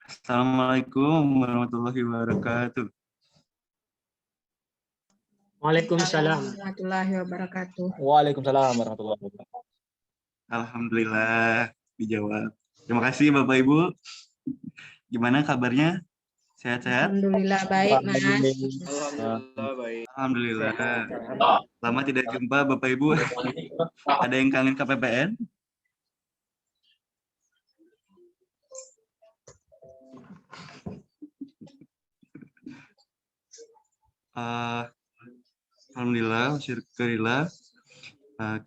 Assalamualaikum warahmatullahi wabarakatuh. Waalaikumsalam warahmatullahi wabarakatuh. Waalaikumsalam warahmatullahi wabarakatuh. Alhamdulillah dijawab. Terima kasih Bapak Ibu. Gimana kabarnya? Sehat-sehat? Alhamdulillah baik, Mas. Alhamdulillah baik. Alhamdulillah. Lama tidak jumpa Bapak Ibu. Ada yang kangen KPPN? Alhamdulillah, syukurillah.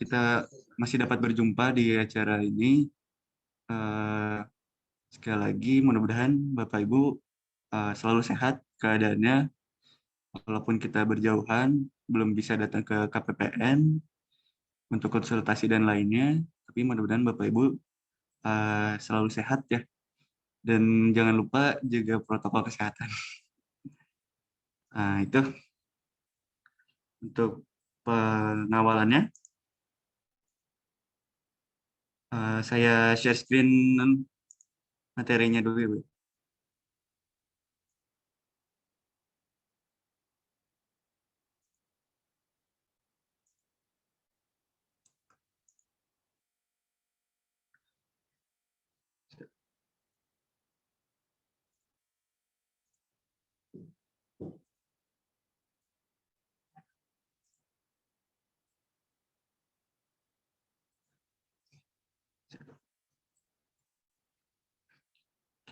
Kita masih dapat berjumpa di acara ini. Sekali lagi, mudah-mudahan Bapak Ibu selalu sehat keadaannya. Walaupun kita berjauhan, belum bisa datang ke KPPN untuk konsultasi dan lainnya, tapi mudah-mudahan Bapak Ibu selalu sehat ya. Dan jangan lupa jaga protokol kesehatan. Nah, itu untuk penawalannya. Saya share screen materinya dulu ya, Bu.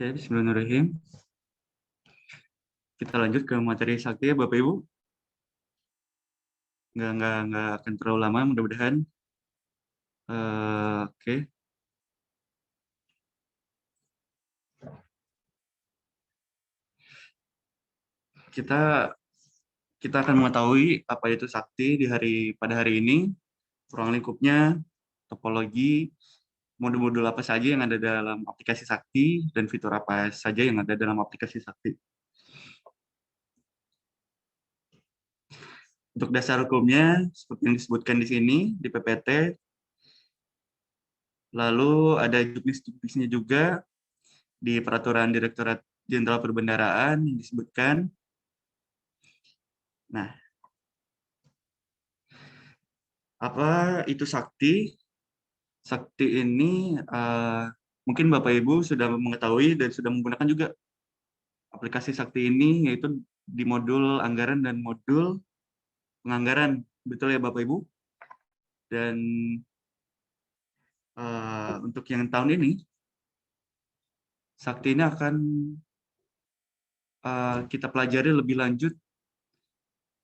Oke, bismillahirrahmanirrahim. Kita lanjut ke materi sakti ya, Bapak Ibu. Nggak akan terlalu lama, mudah-mudahan. Oke. Kita akan mengetahui apa itu sakti pada hari ini, ruang lingkupnya, topologi, modul-modul apa saja yang ada dalam aplikasi sakti, dan fitur apa saja yang ada dalam aplikasi sakti. Untuk dasar hukumnya, seperti yang disebutkan di sini, di PPT, lalu ada juknis-juknisnya juga di Peraturan Direktorat Jenderal Perbendaharaan yang disebutkan. Nah, apa itu sakti? Sakti ini mungkin Bapak Ibu sudah mengetahui dan sudah menggunakan juga aplikasi sakti ini, yaitu di modul anggaran dan modul penganggaran. Betul ya Bapak Ibu? Dan untuk yang tahun ini, sakti ini akan kita pelajari lebih lanjut,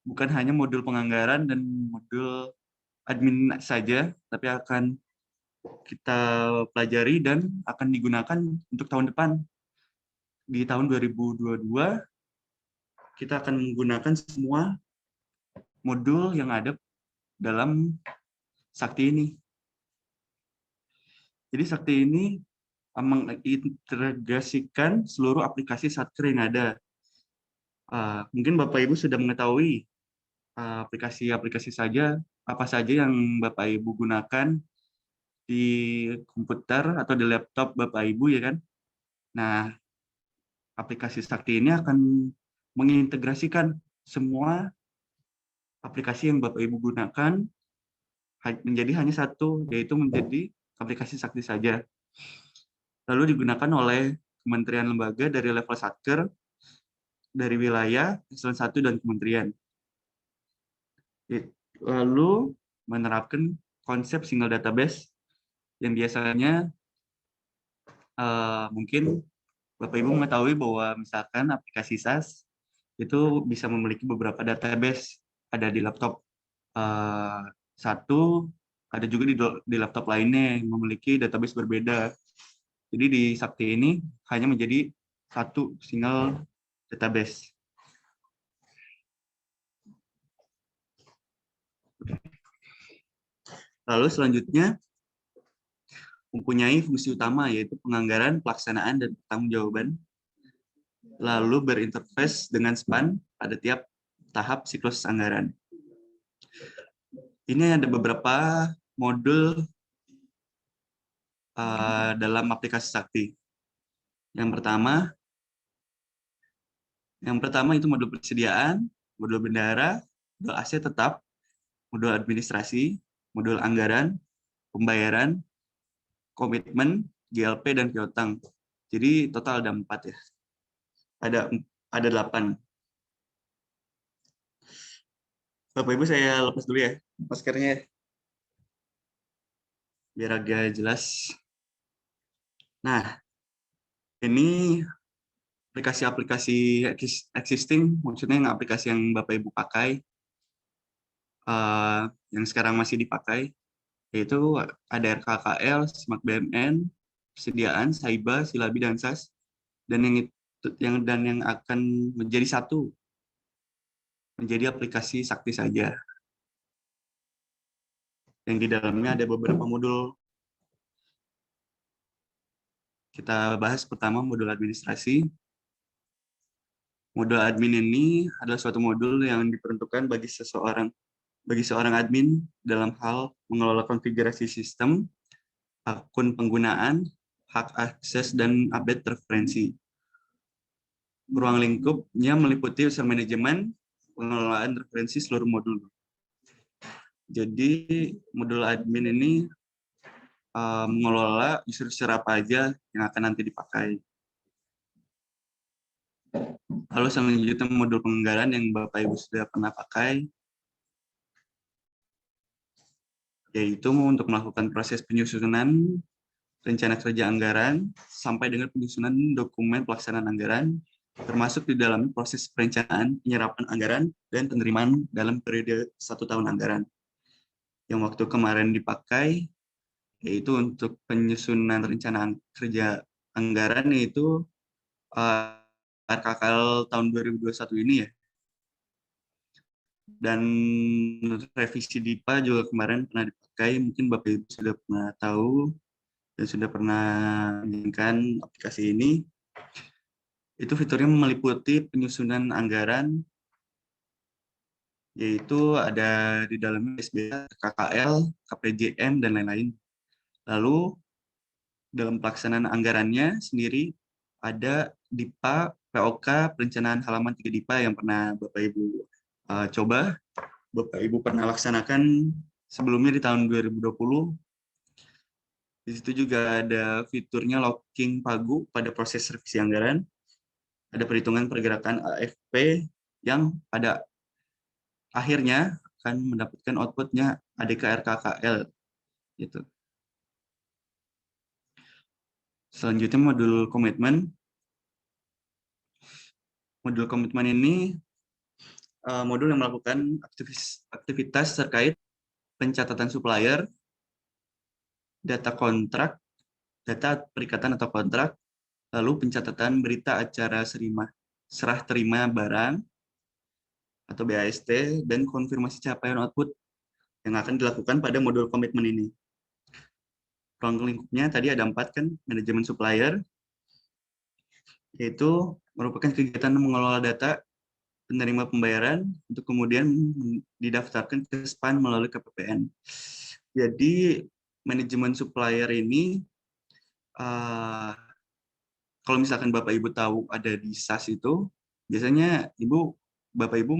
bukan hanya modul penganggaran dan modul admin saja, tapi akan kita pelajari dan akan digunakan untuk tahun depan. Di tahun 2022, kita akan menggunakan semua modul yang ada dalam sakti ini. Jadi sakti ini mengintegrasikan seluruh aplikasi Satker yang ada. Mungkin Bapak Ibu sudah mengetahui aplikasi-aplikasi apa saja yang Bapak Ibu gunakan di komputer atau di laptop Bapak Ibu, ya kan? Nah, aplikasi sakti ini akan mengintegrasikan semua aplikasi yang Bapak Ibu gunakan menjadi hanya satu, yaitu menjadi aplikasi sakti saja. Lalu digunakan oleh kementerian lembaga dari level Satker, dari wilayah, eselon 1, dan kementerian. Lalu menerapkan konsep single database yang biasanya mungkin Bapak Ibu mengetahui bahwa misalkan aplikasi SaaS itu bisa memiliki beberapa database, ada di laptop satu, ada juga di laptop lainnya yang memiliki database berbeda. Jadi di Sakti ini hanya menjadi satu single database. Lalu selanjutnya mempunyai fungsi utama, yaitu penganggaran, pelaksanaan, dan pertanggungjawaban. Lalu berinterface dengan SPAN pada tiap tahap siklus anggaran. Ini ada beberapa modul dalam aplikasi Sakti. Yang pertama itu modul persediaan, modul bendahara, modul aset tetap, modul administrasi, modul anggaran, pembayaran, komitmen, GLP, dan piutang. Jadi total ada 4 ya. Ada ada 8. Bapak Ibu saya lepas dulu ya maskernya biar agak jelas. Nah, ini aplikasi-aplikasi existing, maksudnya yang aplikasi yang Bapak Ibu pakai, yang sekarang masih dipakai, yaitu ada RKKL, Simak BMN, Persediaan, Saiba, Silabi, dan SAS, dan yang akan menjadi satu, menjadi aplikasi Sakti Saja. Yang di dalamnya ada beberapa modul. Kita bahas pertama modul administrasi. Modul admin ini adalah suatu modul yang diperuntukkan bagi seorang admin dalam hal mengelola konfigurasi sistem, akun penggunaan, hak akses, dan update referensi. Ruang lingkupnya meliputi user manajemen, pengelolaan referensi seluruh modul. Jadi modul admin ini mengelola user-user apa aja yang akan nanti dipakai. Lalu selanjutnya modul penganggaran yang Bapak Ibu sudah pernah pakai, yaitu untuk melakukan proses penyusunan rencana kerja anggaran sampai dengan penyusunan dokumen pelaksanaan anggaran, termasuk di dalam proses perencanaan, penyerapan anggaran, dan penerimaan dalam periode 1 tahun anggaran. Yang waktu kemarin dipakai, yaitu untuk penyusunan rencana kerja anggaran, yaitu RKKL tahun 2021 ini ya. Dan revisi DIPA juga kemarin pernah dipakai, mungkin Bapak Ibu sudah pernah tahu dan sudah pernah menggunakan aplikasi ini. Itu fiturnya meliputi penyusunan anggaran, yaitu ada di dalamnya SBA, KKL, KPJM, dan lain-lain. Lalu dalam pelaksanaan anggarannya sendiri ada DIPA, POK, perencanaan halaman 3 DIPA yang pernah Bapak Ibu coba, Bapak Ibu pernah laksanakan sebelumnya di tahun 2020. Di situ juga ada fiturnya locking pagu pada proses revisi anggaran. Ada perhitungan pergerakan AFP yang pada akhirnya akan mendapatkan outputnya ADK RKKL. Gitu. Selanjutnya modul komitmen. Modul komitmen ini modul yang melakukan aktivitas terkait pencatatan supplier, data kontrak, data perikatan atau kontrak, lalu pencatatan berita acara serah terima barang atau BAST, dan konfirmasi capaian output yang akan dilakukan pada modul komitmen ini. Ruang lingkupnya tadi ada 4 kan, manajemen supplier, yaitu merupakan kegiatan mengelola data penerima pembayaran untuk kemudian didaftarkan ke SPAN melalui KPPN. Jadi manajemen supplier ini, kalau misalkan Bapak Ibu tahu ada di SAS itu, biasanya Bapak Ibu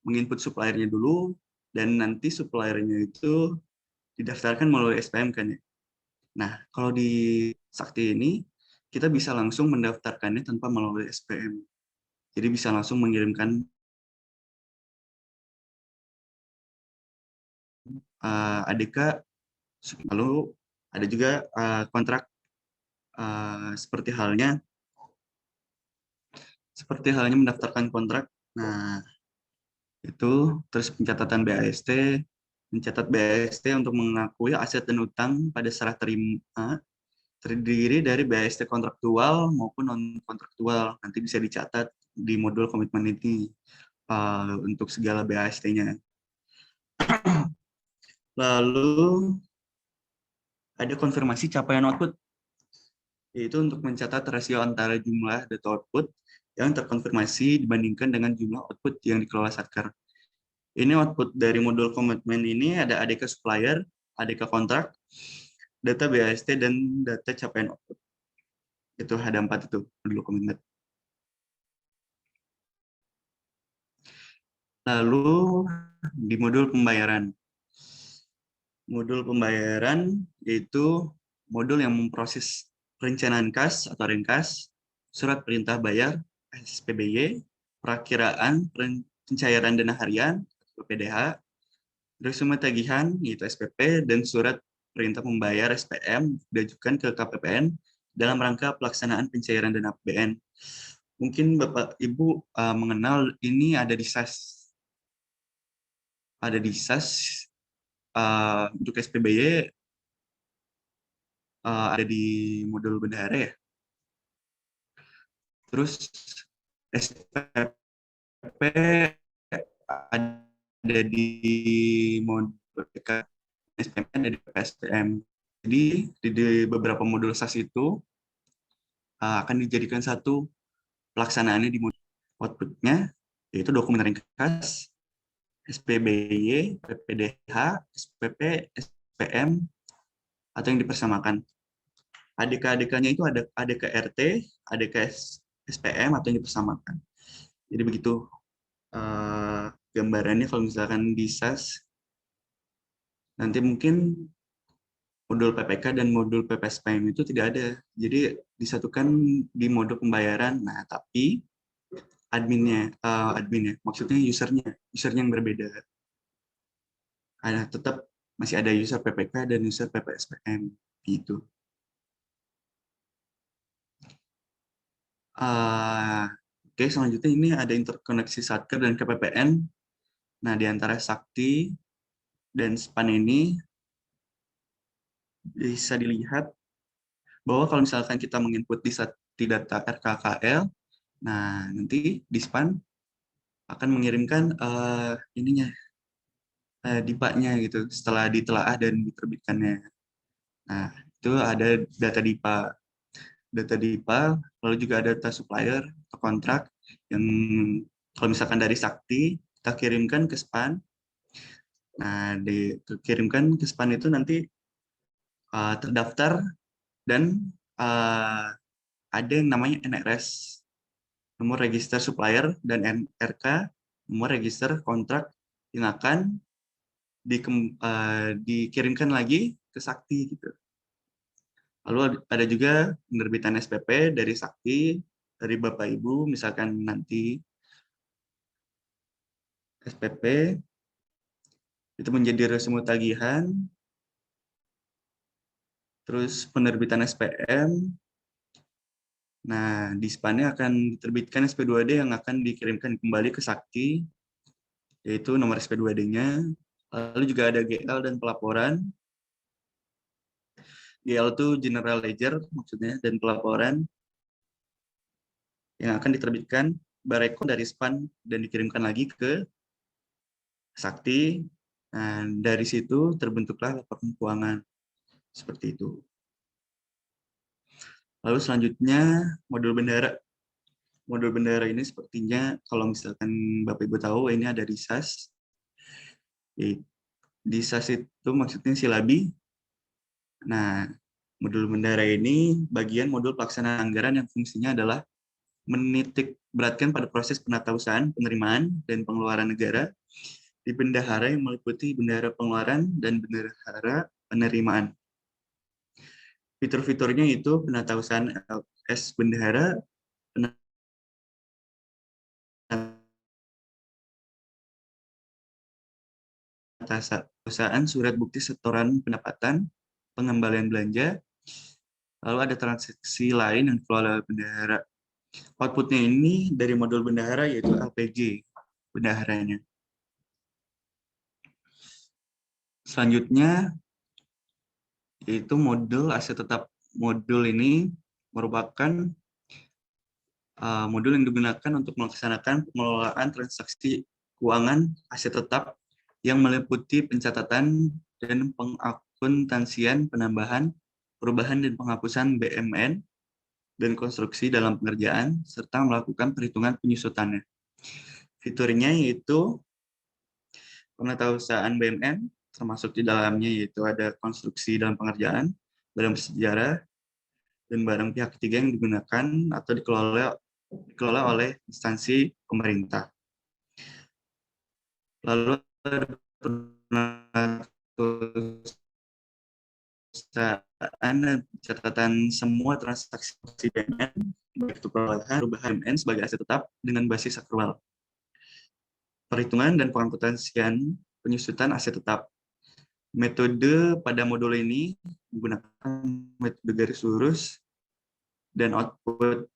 menginput suppliernya dulu, dan nanti suppliernya itu didaftarkan melalui SPM kan ya. Nah, kalau di Sakti ini, kita bisa langsung mendaftarkannya tanpa melalui SPM. Jadi bisa langsung mengirimkan ADK, lalu ada juga kontrak seperti halnya mendaftarkan kontrak. Nah, itu terus pencatatan BAST, mencatat BAST untuk mengakui aset dan utang pada serah terima terdiri dari BAST kontraktual maupun non kontraktual. Nanti bisa dicatat di modul komitmen ini untuk segala BAST-nya. Lalu ada konfirmasi capaian output, yaitu untuk mencatat rasio antara jumlah data output yang terkonfirmasi dibandingkan dengan jumlah output yang dikelola Satker. Ini output dari modul komitmen ini ada ADK supplier, ADK kontrak, data BAST, dan data capaian output. Itu ada 4 itu modul komitmen. Lalu di modul pembayaran. Modul pembayaran yaitu modul yang memproses perencanaan kas atau renkas, surat perintah bayar, SPBY, perakiraan pencairan dana harian PPDH, resume tagihan yaitu SPP, dan surat perintah membayar SPM diajukan ke KPPN dalam rangka pelaksanaan pencairan dana APBN. Mungkin Bapak Ibu mengenal ini ada di SAS. Ada di SAS untuk SPBY ada di modul bendahara ya. Terus SPP ada di modul PPK, SPM ada di PSPM. Jadi di beberapa modul SAS itu akan dijadikan satu pelaksanaannya di modul output-nya, yaitu dokumen ringkas, SPBY, PPDH, SPP, SPM, atau yang dipersamakan. ADK-ADK-nya itu ada ADK-RT, ADK-SPM, atau yang dipersamakan. Jadi begitu gambarannya kalau misalkan di SAS. Nanti mungkin modul PPK dan modul PPSPM itu tidak ada. Jadi disatukan di modul pembayaran. Nah, tapi adminnya, maksudnya usernya yang berbeda. Tetap masih ada user PPK dan user PPSPM gitu. Oke, selanjutnya ini ada interkoneksi Satker dan KPPN. Nah, di antara Sakti dan SPAN ini bisa dilihat bahwa kalau misalkan kita menginput di data RKKL, nah nanti di SPAN akan mengirimkan DIPA-nya gitu setelah ditelaah dan diterbitkannya. Nah, itu ada data DIPA, lalu juga ada data supplier atau kontrak yang kalau misalkan dari Sakti kita kirimkan ke SPAN. Nah, dikirimkan ke SPAN itu nanti terdaftar dan ada yang namanya NRS, nomor register supplier, dan NRK, nomor register kontrak yang akan dikirimkan lagi ke Sakti gitu. Lalu ada juga penerbitan SPP dari Sakti, dari Bapak Ibu, misalkan nanti SPP itu menjadi resume tagihan, terus penerbitan SPM. Nah, di SPAN-nya akan diterbitkan SP2D yang akan dikirimkan kembali ke Sakti, yaitu nomor SP2D-nya. Lalu juga ada GL dan pelaporan. GL itu General Ledger maksudnya, dan pelaporan yang akan diterbitkan barekon dari SPAN dan dikirimkan lagi ke Sakti. Nah, dari situ terbentuklah laporan keuangan. Seperti itu. Lalu selanjutnya modul bendahara. Modul bendahara ini sepertinya kalau misalkan Bapak Ibu tahu ini ada di SAS. Di SAS itu maksudnya silabi. Nah, modul bendahara ini bagian modul pelaksanaan anggaran yang fungsinya adalah menitik beratkan pada proses penatausahaan, penerimaan, dan pengeluaran negara di bendahara yang meliputi bendahara pengeluaran dan bendahara penerimaan. Fitur-fiturnya itu penatausahaan LS bendahara, penatausahaan surat bukti setoran pendapatan, pengembalian belanja, lalu ada transaksi lain yang dikelola bendahara. Outputnya ini dari modul bendahara yaitu LPJ bendaharanya. Selanjutnya yaitu modul aset tetap. Modul ini merupakan modul yang digunakan untuk melaksanakan pengelolaan transaksi keuangan aset tetap yang meliputi pencatatan dan pengakuntansian penambahan, perubahan dan penghapusan BMN dan konstruksi dalam pengerjaan serta melakukan perhitungan penyusutannya. Fiturnya yaitu penatausahaan BMN, termasuk di dalamnya yaitu ada konstruksi dalam pengerjaan, barang bersejarah, dan barang pihak ketiga yang digunakan atau dikelola oleh instansi pemerintah. Lalu catatan semua transaksi BMN itu perubahan BMN sebagai aset tetap dengan basis akrual. Perhitungan dan pengangkutan penyusutan aset tetap. Metode pada modul ini menggunakan metode garis lurus dan output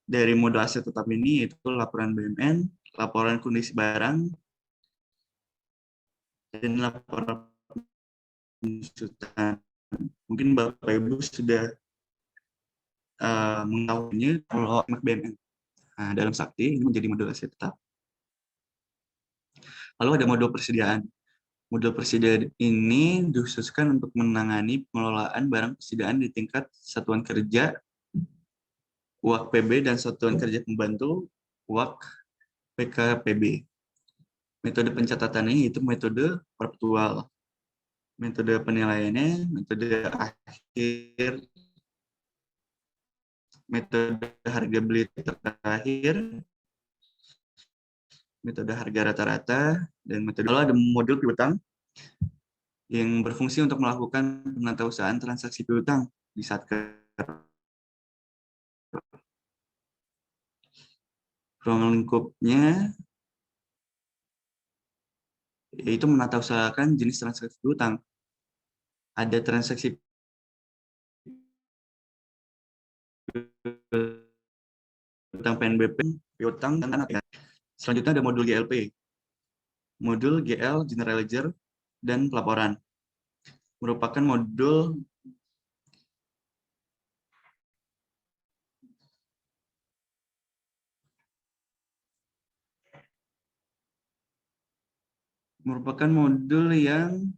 dari modul aset tetap ini yaitu laporan BMN, laporan kondisi barang, dan laporan penyusutan. Mungkin Bapak Ibu sudah mengetahuinya kalau BMN. Nah, dalam Sakti ini menjadi modul aset tetap. Lalu ada modul persediaan. Modul persediaan ini dikhususkan untuk menangani pengelolaan barang persediaan di tingkat satuan kerja, UAK PB, dan satuan kerja pembantu, UAK PKPB. Metode pencatatannya itu metode perpetual. Metode penilaiannya, metode akhir, metode harga beli terakhir, metode harga rata-rata, dan metode lalu ada modul piutang yang berfungsi untuk melakukan penatausahaan transaksi piutang di Satker. Ruang lingkupnya yaitu menatausahakan jenis transaksi piutang. Ada transaksi piutang PNBP, piutang, dan tanah. Selanjutnya ada modul GLP. Modul GL, General Ledger, dan pelaporan. Merupakan modul yang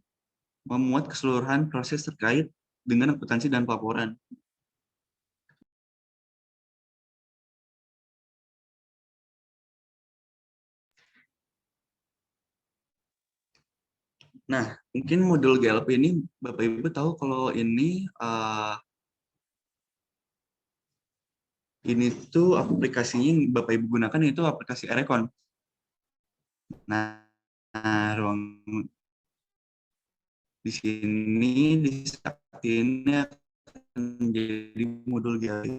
memuat keseluruhan proses terkait dengan akuntansi dan pelaporan. Nah, mungkin modul GLP ini Bapak Ibu tahu kalau ini tuh aplikasinya yang Bapak Ibu gunakan itu aplikasi Erecon. Nah, ruang di sini di Sakti ini akan menjadi modul GLP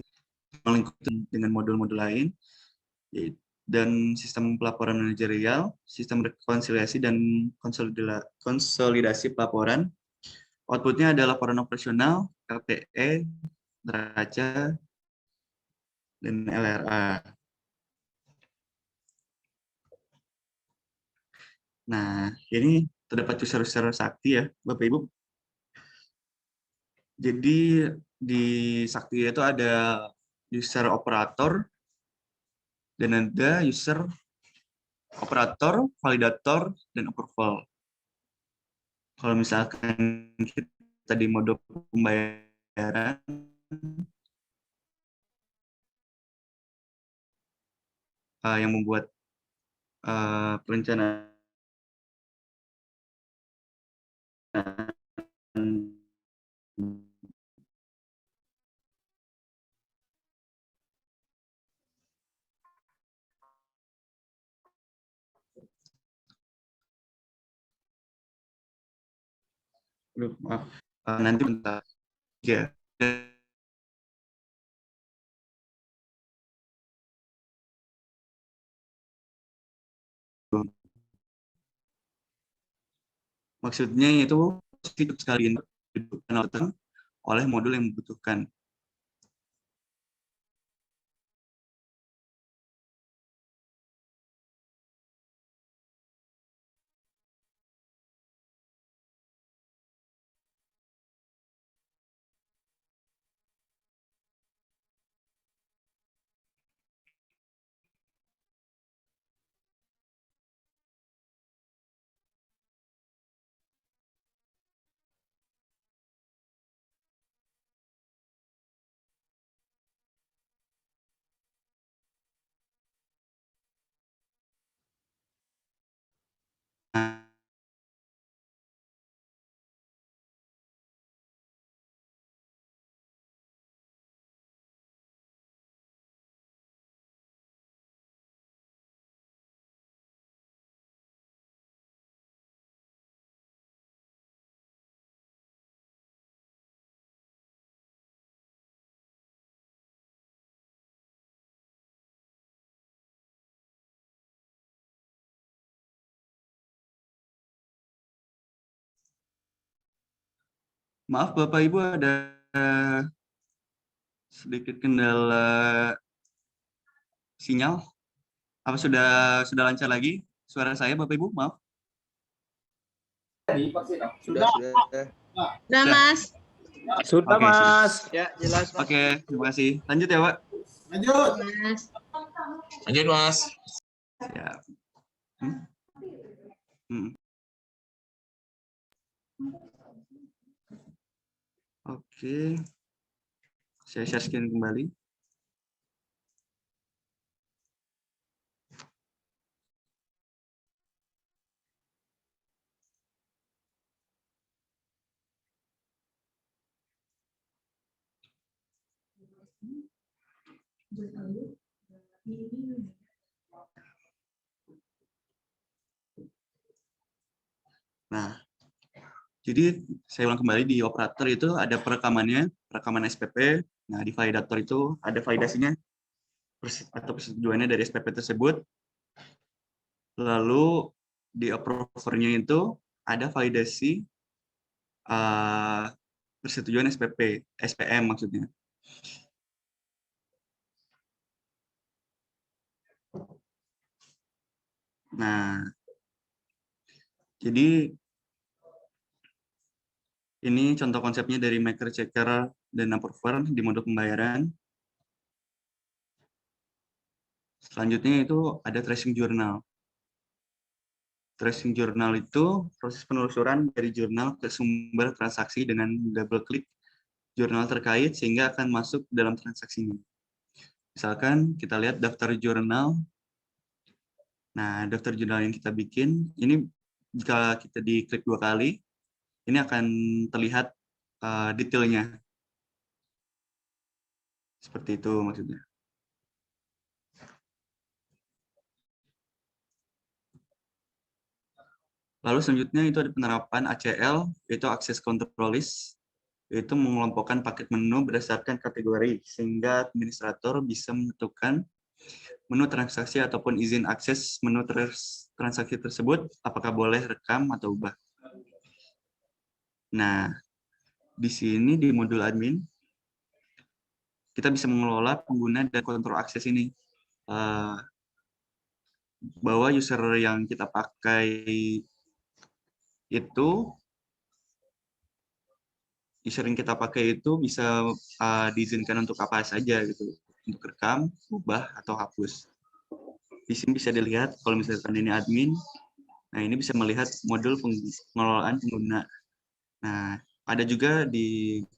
melingkupi dengan modul-modul lain dan sistem pelaporan manajerial, sistem rekonsiliasi dan konsolidasi pelaporan. Outputnya adalah laporan operasional, LPE, neraca, dan LRA. Nah, ini terdapat user-user Sakti ya, Bapak Ibu. Jadi di Sakti itu ada user operator dan ada user operator, validator, dan approval. Kalau misalkan kita di mode pembayaran, yang membuat perencanaan maaf, nanti bentar ya. Maksudnya itu hidup sekali oleh modul yang membutuhkan. Maaf Bapak Ibu, ada sedikit kendala sinyal. Apa sudah lancar lagi suara saya Bapak Ibu? Maaf. Sudah. Udah, Mas. Sudah, Oke, Mas. Ya, jelas, Mas. Oke, terima kasih. Lanjut ya, Pak. Mas. Lanjut, Mas. Ya. Hmm. Oke. Saya share screen kembali. Nah, jadi saya ulang kembali di operator itu ada perekamannya, perekaman SPP. Nah, di validator itu ada validasinya atau persetujuannya dari SPP tersebut. Lalu di approver-nya itu ada validasi persetujuan SPP, SPM maksudnya. Nah, jadi ini contoh konsepnya dari maker, checker, dan approver di modul pembayaran. Selanjutnya itu ada tracing journal. Tracing journal itu proses penelusuran dari jurnal ke sumber transaksi dengan double klik jurnal terkait sehingga akan masuk dalam transaksinya. Misalkan kita lihat daftar jurnal. Nah, daftar jurnal yang kita bikin, ini jika kita diklik 2 kali, ini akan terlihat detailnya. Seperti itu maksudnya. Lalu selanjutnya itu ada penerapan ACL, yaitu Access Control List, yaitu mengelompokkan paket menu berdasarkan kategori, sehingga administrator bisa menentukan menu transaksi ataupun izin akses menu transaksi tersebut, apakah boleh rekam atau ubah. Nah, di sini di modul admin, kita bisa mengelola pengguna dan kontrol akses ini. Bahwa user yang kita pakai itu, bisa diizinkan untuk apa saja gitu, untuk rekam, ubah, atau hapus. Di sini bisa dilihat kalau misalkan ini admin, nah ini bisa melihat modul pengelolaan pengguna. Nah, ada juga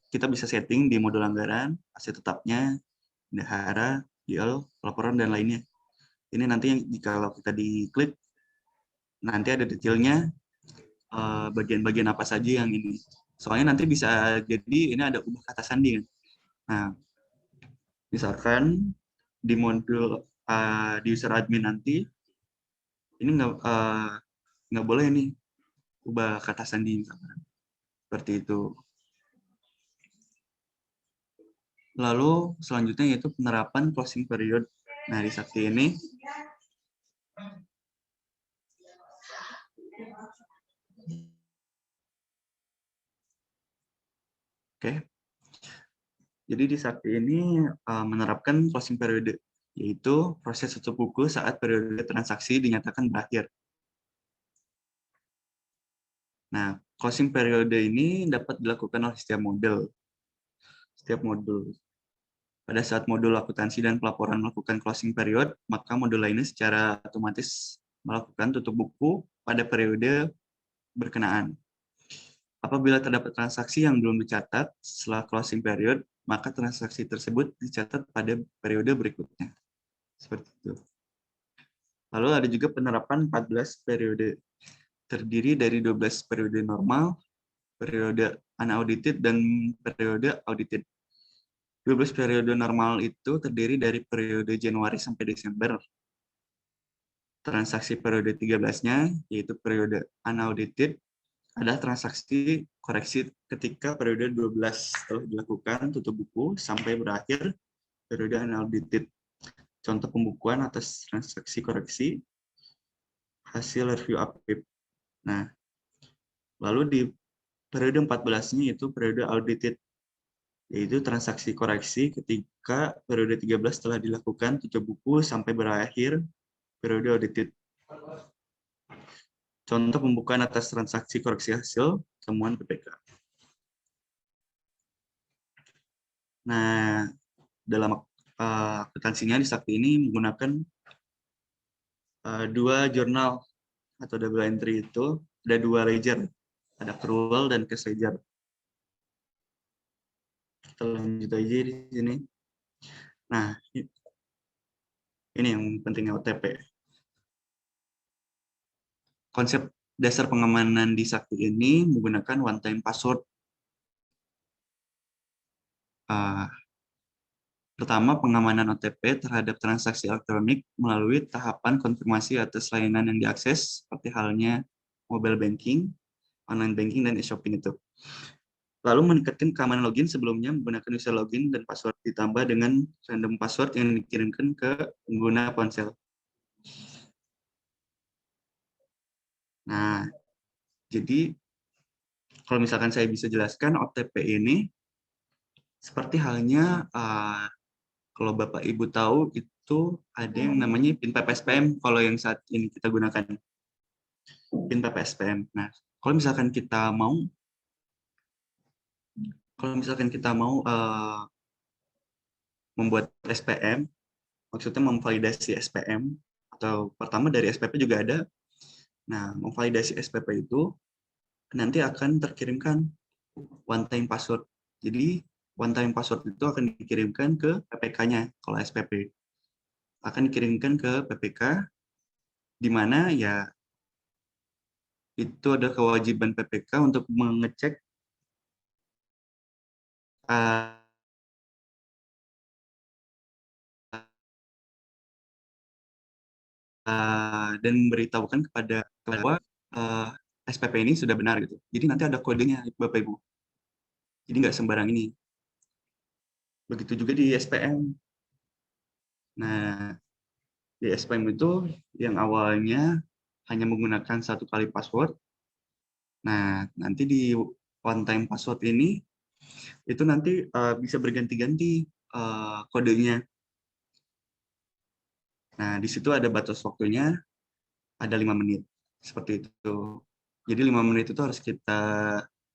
kita bisa setting di modul anggaran, aset tetapnya, bendahara, GL, laporan, dan lainnya. Ini nanti kalau kita diklik, nanti ada detailnya bagian-bagian apa saja yang ini. Soalnya nanti bisa jadi ini ada ubah kata sandi. Nah, misalkan di modul di user admin nanti, ini nggak boleh nih ubah kata sandi misalkan. Seperti itu. Lalu selanjutnya yaitu penerapan closing period. Nah, di Sakti ini oke. Jadi di Sakti ini menerapkan closing period, yaitu proses tutup buku saat periode transaksi dinyatakan berakhir. Nah, closing period ini dapat dilakukan oleh setiap modul. Setiap modul. Pada saat modul akuntansi dan pelaporan melakukan closing period, maka modul lainnya secara otomatis melakukan tutup buku pada periode berkenaan. Apabila terdapat transaksi yang belum dicatat setelah closing period, maka transaksi tersebut dicatat pada periode berikutnya. Seperti itu. Lalu ada juga penerapan 14 periode. Terdiri dari 12 periode normal, periode unaudited, dan periode audited. 12 periode normal itu terdiri dari periode Januari sampai Desember. Transaksi periode 13-nya, yaitu periode unaudited, adalah transaksi koreksi ketika periode 12 telah dilakukan tutup buku sampai berakhir periode unaudited. Contoh pembukuan atas transaksi koreksi, hasil review update. Nah, lalu di periode 14-nya itu periode audited, yaitu transaksi koreksi ketika periode 13 telah dilakukan tutup buku sampai berakhir periode audited. Contoh pembukaan atas transaksi koreksi hasil temuan PPK. Nah, dalam akuntansinya di Sakti ini menggunakan dua jurnal atau double entry, itu ada dua ledger, ada accrual dan cash ledger. Kita lanjut aja di sini. Nah, ini yang pentingnya OTP. Konsep dasar pengamanan di Sakti ini menggunakan one time password. Pertama, pengamanan OTP terhadap transaksi elektronik melalui tahapan konfirmasi atas layanan yang diakses, seperti halnya mobile banking, online banking, dan e-shopping itu. Lalu meningkatkan keamanan login sebelumnya menggunakan user login dan password ditambah dengan random password yang dikirimkan ke pengguna ponsel. Nah, jadi kalau misalkan saya bisa jelaskan, OTP ini seperti halnya kalau Bapak Ibu tahu itu ada yang namanya PIN PPSPM kalau yang saat ini kita gunakan. PIN PPSPM. Nah, kalau misalkan kita mau membuat SPM, maksudnya memvalidasi SPM, atau pertama dari SPP juga ada. Nah, memvalidasi SPP itu nanti akan terkirimkan one time password. Jadi one time password itu akan dikirimkan ke PPK-nya kalau SPP. Akan dikirimkan ke PPK, di mana ya itu ada kewajiban PPK untuk mengecek dan memberitahukan kepada bahwa SPP ini sudah benar gitu. Jadi nanti ada kodenya Bapak Ibu. Jadi nggak sembarang ini. Begitu juga di SPM. Nah, di SPM itu yang awalnya hanya menggunakan satu kali password. Nah, nanti di one time password ini itu nanti bisa berganti-ganti kodenya. Nah, di situ ada batas waktunya, ada 5 menit. Seperti itu. Jadi 5 menit itu harus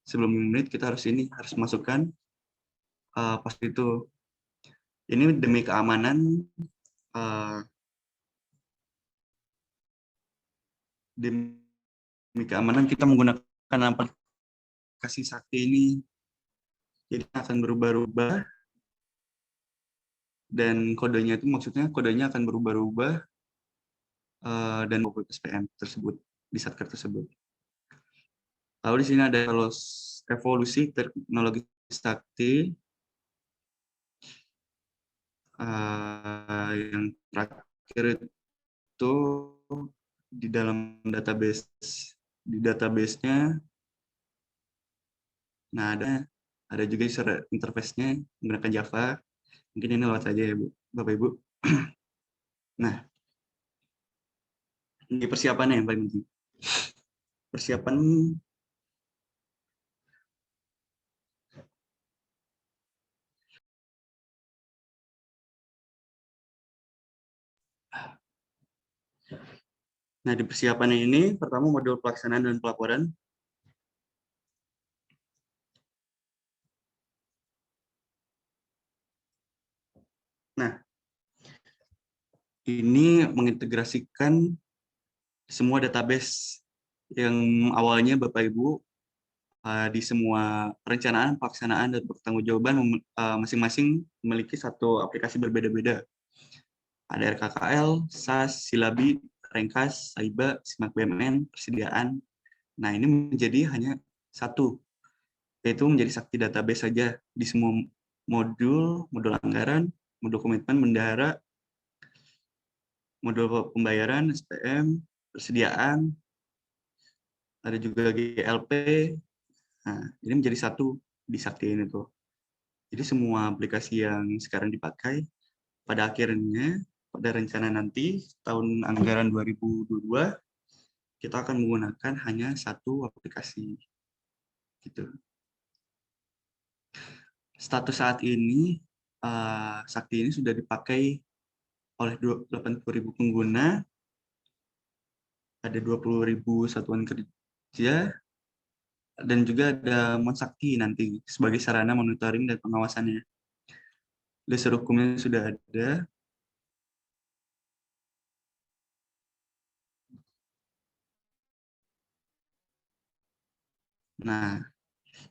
sebelum 5 menit kita harus masukkan pas itu. Ini demi keamanan kita menggunakan aplikasi Sakti ini. Jadi akan berubah-ubah dan kodenya akan berubah-ubah dan SPM tersebut di Satker tersebut. Lalu di sini ada evolusi teknologi Sakti. Yang terakhir itu di dalam database-nya. Nah, ada juga user interface-nya menggunakan Java. Mungkin ini lewat saja ya, Bapak Ibu. Nah, ini persiapannya yang paling penting. Persiapan Nah, di persiapannya ini, pertama modul pelaksanaan dan pelaporan. Nah, ini mengintegrasikan semua database yang awalnya Bapak Ibu di semua perencanaan, pelaksanaan, dan pertanggungjawaban masing-masing memiliki satu aplikasi berbeda-beda. Ada RKKL, SAS, Silabi, Rengkas, Saiba, Simak BMN, persediaan. Nah, ini menjadi hanya satu, yaitu menjadi Sakti database saja di semua modul anggaran, modul komitmen bendahara, modul pembayaran, SPM, persediaan, ada juga GLP. Nah, ini menjadi satu di Sakti ini tuh. Jadi semua aplikasi yang sekarang dipakai pada akhirnya pada rencana nanti tahun anggaran 2022 kita akan menggunakan hanya satu aplikasi. gitu. Status saat ini Sakti ini sudah dipakai oleh 80.000 pengguna, ada 20.000 satuan kerja, dan juga ada Monsakti nanti sebagai sarana monitoring dan pengawasannya. Dasar hukumnya sudah ada. Nah,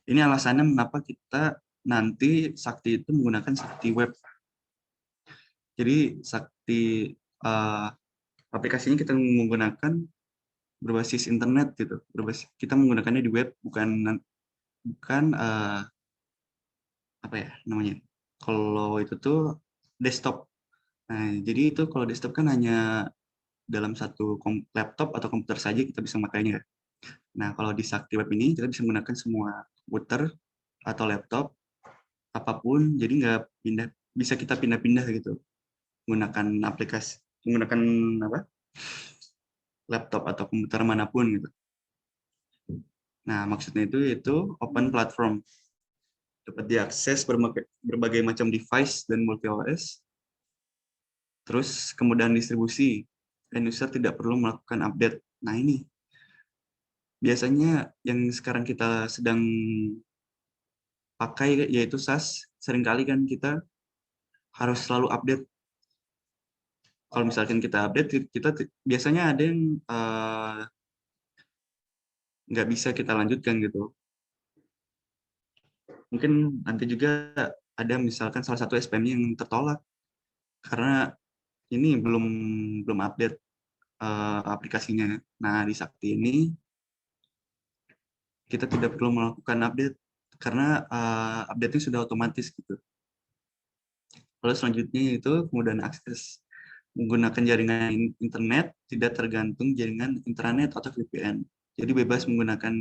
ini alasannya mengapa kita nanti Sakti itu menggunakan Sakti Web. Jadi Sakti aplikasinya kita menggunakan berbasis internet gitu. Kita menggunakannya di web, bukan apa ya namanya? Kalau itu tuh desktop. Nah, jadi itu kalau desktop kan hanya dalam satu laptop atau komputer saja kita bisa memakainya. Nah, kalau di Sakti Web ini kita bisa menggunakan semua komputer atau laptop apapun, jadi nggak bisa kita pindah-pindah gitu, menggunakan apa laptop atau komputer manapun gitu. Nah, maksudnya itu open platform, dapat diakses berbagai macam device dan multi OS. Terus kemudahan distribusi, end user tidak perlu melakukan update. Nah, ini biasanya yang sekarang kita sedang pakai yaitu SaaS. Seringkali kan kita harus selalu update. Kalau misalkan kita update, kita biasanya ada yang nggak bisa kita lanjutkan gitu. Mungkin nanti juga ada misalkan salah satu SPM yang tertolak karena ini belum update aplikasinya. Nah, di Sakti ini kita tidak perlu melakukan update karena update-nya sudah otomatis gitu. Lalu selanjutnya itu kemudahan akses. Menggunakan jaringan internet tidak tergantung jaringan intranet atau VPN. Jadi bebas menggunakan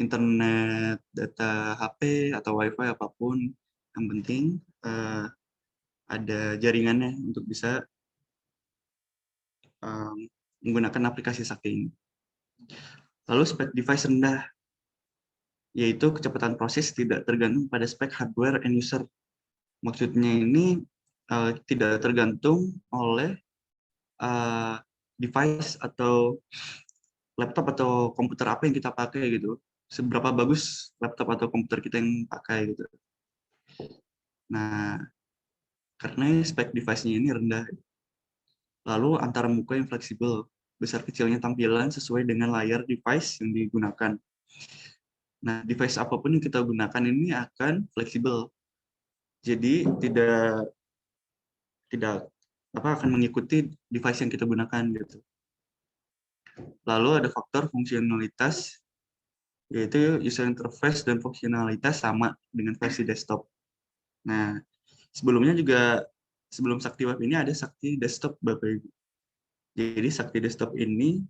internet, data HP atau WiFi apapun. Yang penting ada jaringannya untuk bisa menggunakan aplikasi Sakti ini. Lalu spek device rendah, yaitu kecepatan proses tidak tergantung pada spek hardware end user. Maksudnya ini tidak tergantung oleh device atau laptop atau komputer apa yang kita pakai gitu. Seberapa bagus laptop atau komputer kita yang pakai gitu. Nah, karena spek device-nya ini rendah. Lalu antara muka yang fleksibel, besar kecilnya tampilan sesuai dengan layar device yang digunakan. Nah, device apapun yang kita gunakan ini akan fleksibel. Jadi tidak akan mengikuti device yang kita gunakan gitu. Lalu ada faktor fungsionalitas, yaitu user interface dan fungsionalitas sama dengan versi desktop. Nah, sebelum Sakti Web ini ada Sakti Desktop, Bapak Ibu. Jadi Sakti Desktop ini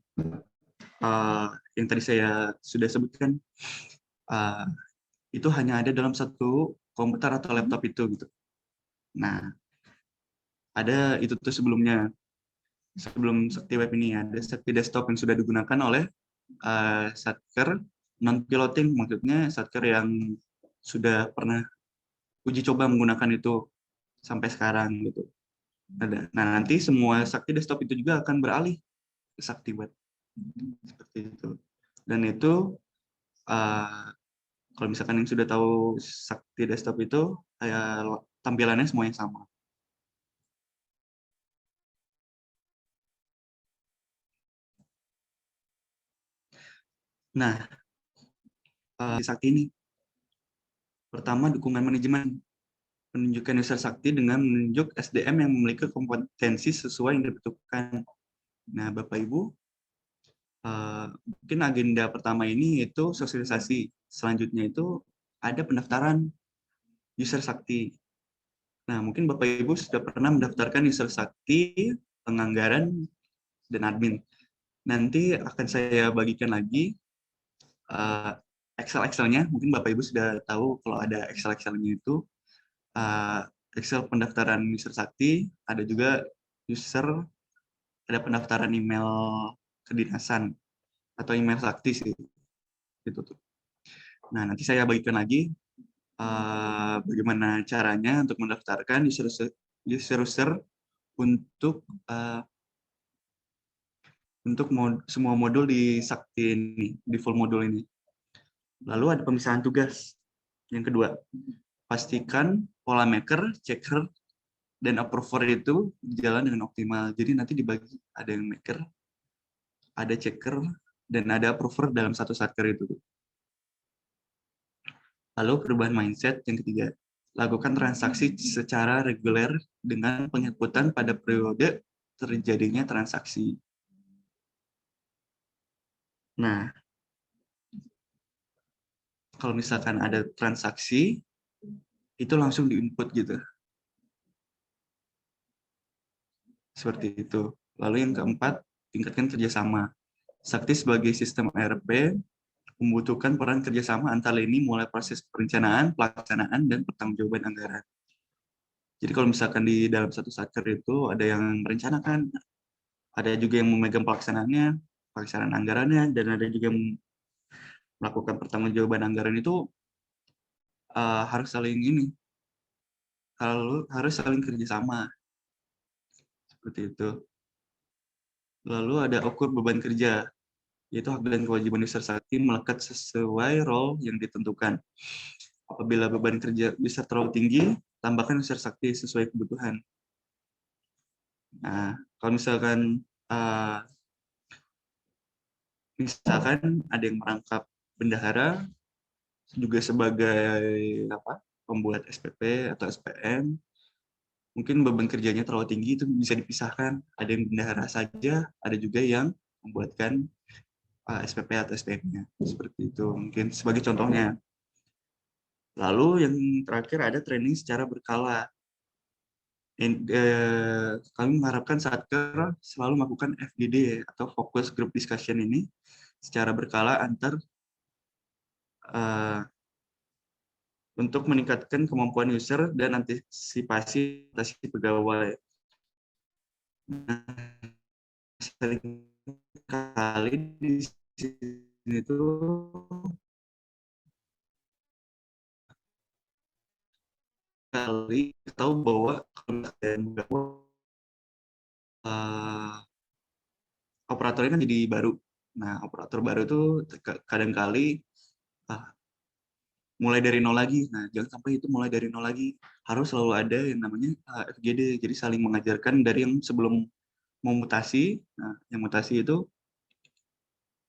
yang tadi saya sudah sebutkan, itu hanya ada dalam satu komputer atau laptop itu gitu. Nah, ada itu tuh sebelum Sakti Web ini ada Sakti Desktop yang sudah digunakan oleh Satker non-piloting, maksudnya Satker yang sudah pernah uji coba menggunakan itu sampai sekarang gitu. Nah, nanti semua Sakti Desktop itu juga akan beralih ke Sakti Web. Seperti itu. Dan itu kalau misalkan yang sudah tahu Sakti Desktop itu tampilannya semuanya sama. Nah, Sakti ini pertama dukungan manajemen, menunjukkan user Sakti dengan menunjuk SDM yang memiliki kompetensi sesuai yang dibutuhkan. Nah, Bapak Ibu, mungkin agenda pertama ini itu sosialisasi. Selanjutnya itu ada pendaftaran user Sakti. Nah, mungkin Bapak Ibu sudah pernah mendaftarkan user Sakti, penganggaran, dan admin. Nanti akan saya bagikan lagi Excel-nya. Mungkin Bapak Ibu sudah tahu kalau ada Excel-nya itu. Excel pendaftaran user Sakti, ada juga ada pendaftaran email kedinasan atau email Sakti sih. Gitu tuh. Nah, nanti saya bagikan lagi bagaimana caranya untuk mendaftarkan user untuk semua modul di Sakti ini, di full modul ini. Lalu ada pemisahan tugas. Yang kedua, pastikan pola maker, checker, dan approver itu berjalan dengan optimal. Jadi nanti dibagi, ada yang maker, ada checker, dan ada approver dalam satu satker itu. Lalu perubahan mindset yang ketiga, lakukan transaksi secara reguler dengan penginputan pada periode terjadinya transaksi. Nah, kalau misalkan ada transaksi, itu langsung di-input gitu. Seperti itu. Lalu yang keempat, tingkatkan kerjasama. Sakti sebagai sistem ERP membutuhkan peran kerjasama antar lini mulai proses perencanaan, pelaksanaan, dan pertanggungjawaban anggaran. Jadi kalau misalkan di dalam satu satker itu ada yang merencanakan, ada juga yang memegang pelaksanaannya, pelaksanaan anggarannya, dan ada juga yang melakukan pertanggungjawaban anggaran itu harus saling kerjasama seperti itu. Lalu ada ukur beban kerja, yaitu hak dan kewajiban user Sakti melekat sesuai role yang ditentukan. Apabila beban kerja bisa terlalu tinggi, tambahkan user Sakti sesuai kebutuhan. Nah, kalau misalkan ada yang merangkap bendahara juga sebagai pembuat SPP atau SPM, mungkin beban kerjanya terlalu tinggi, itu bisa dipisahkan. Ada yang bendahara saja, ada juga yang membuatkan SPP atau SPM-nya. Seperti itu, mungkin sebagai contohnya. Lalu yang terakhir ada training secara berkala. Kami mengharapkan Satker selalu melakukan FGD atau Focus Group Discussion ini secara berkala untuk meningkatkan kemampuan user dan antisipasi pegawai. Nah, seringkali di sini tuh tahu bahwa operator ini kan jadi baru. Nah, operator baru itu kadang-kali mulai dari nol lagi. Nah, jangan sampai itu mulai dari nol lagi. Harus selalu ada yang namanya FGD, jadi saling mengajarkan dari yang sebelum mau mutasi. Nah, yang mutasi itu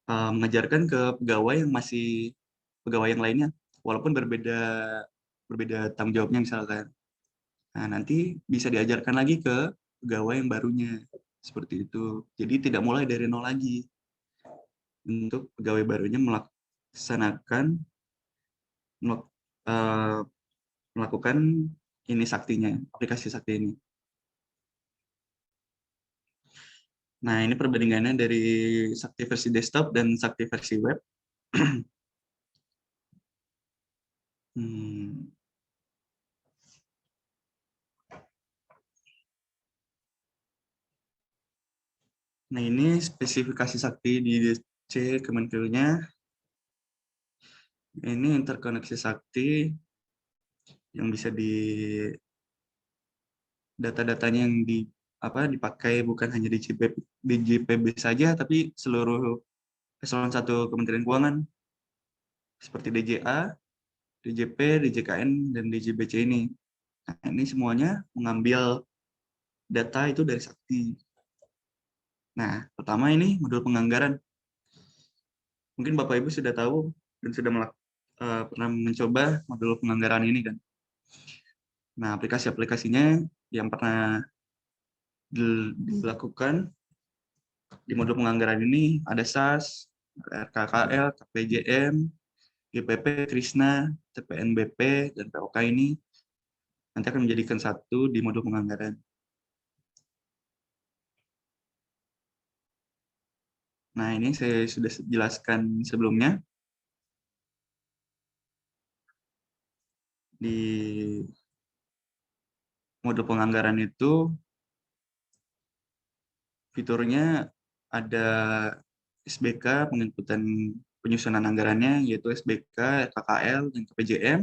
mengajarkan ke pegawai yang lainnya, walaupun berbeda tanggung jawabnya misalkan. Nah, nanti bisa diajarkan lagi ke pegawai yang barunya. Seperti itu. Jadi tidak mulai dari nol lagi. Untuk pegawai barunya melakukan ini saktinya, aplikasi sakti ini. Nah, ini perbandingannya dari sakti versi desktop dan sakti versi web. Nah, ini spesifikasi sakti di DC Kemenkeu-nya. Ini interkoneksi sakti yang bisa data-datanya yang dipakai bukan hanya di JPB saja, tapi seluruh eselon 1 Kementerian Keuangan seperti DJA, DJP, DJKN, dan DJBC ini. Nah, ini semuanya mengambil data itu dari sakti. Nah, pertama ini modul penganggaran. Mungkin Bapak Ibu sudah tahu dan sudah pernah mencoba modul penganggaran ini kan. Nah, aplikasi-aplikasinya yang pernah dilakukan di modul penganggaran ini ada SAS, RKKL, KPJM, GPP, Krisna, CPNBP, dan POK ini nanti akan menjadikan satu di modul penganggaran. Nah, ini saya sudah jelaskan sebelumnya. Di modul penganggaran itu fiturnya ada SBK, penginputan penyusunan anggarannya, yaitu SBK, KKL, dan KPJM.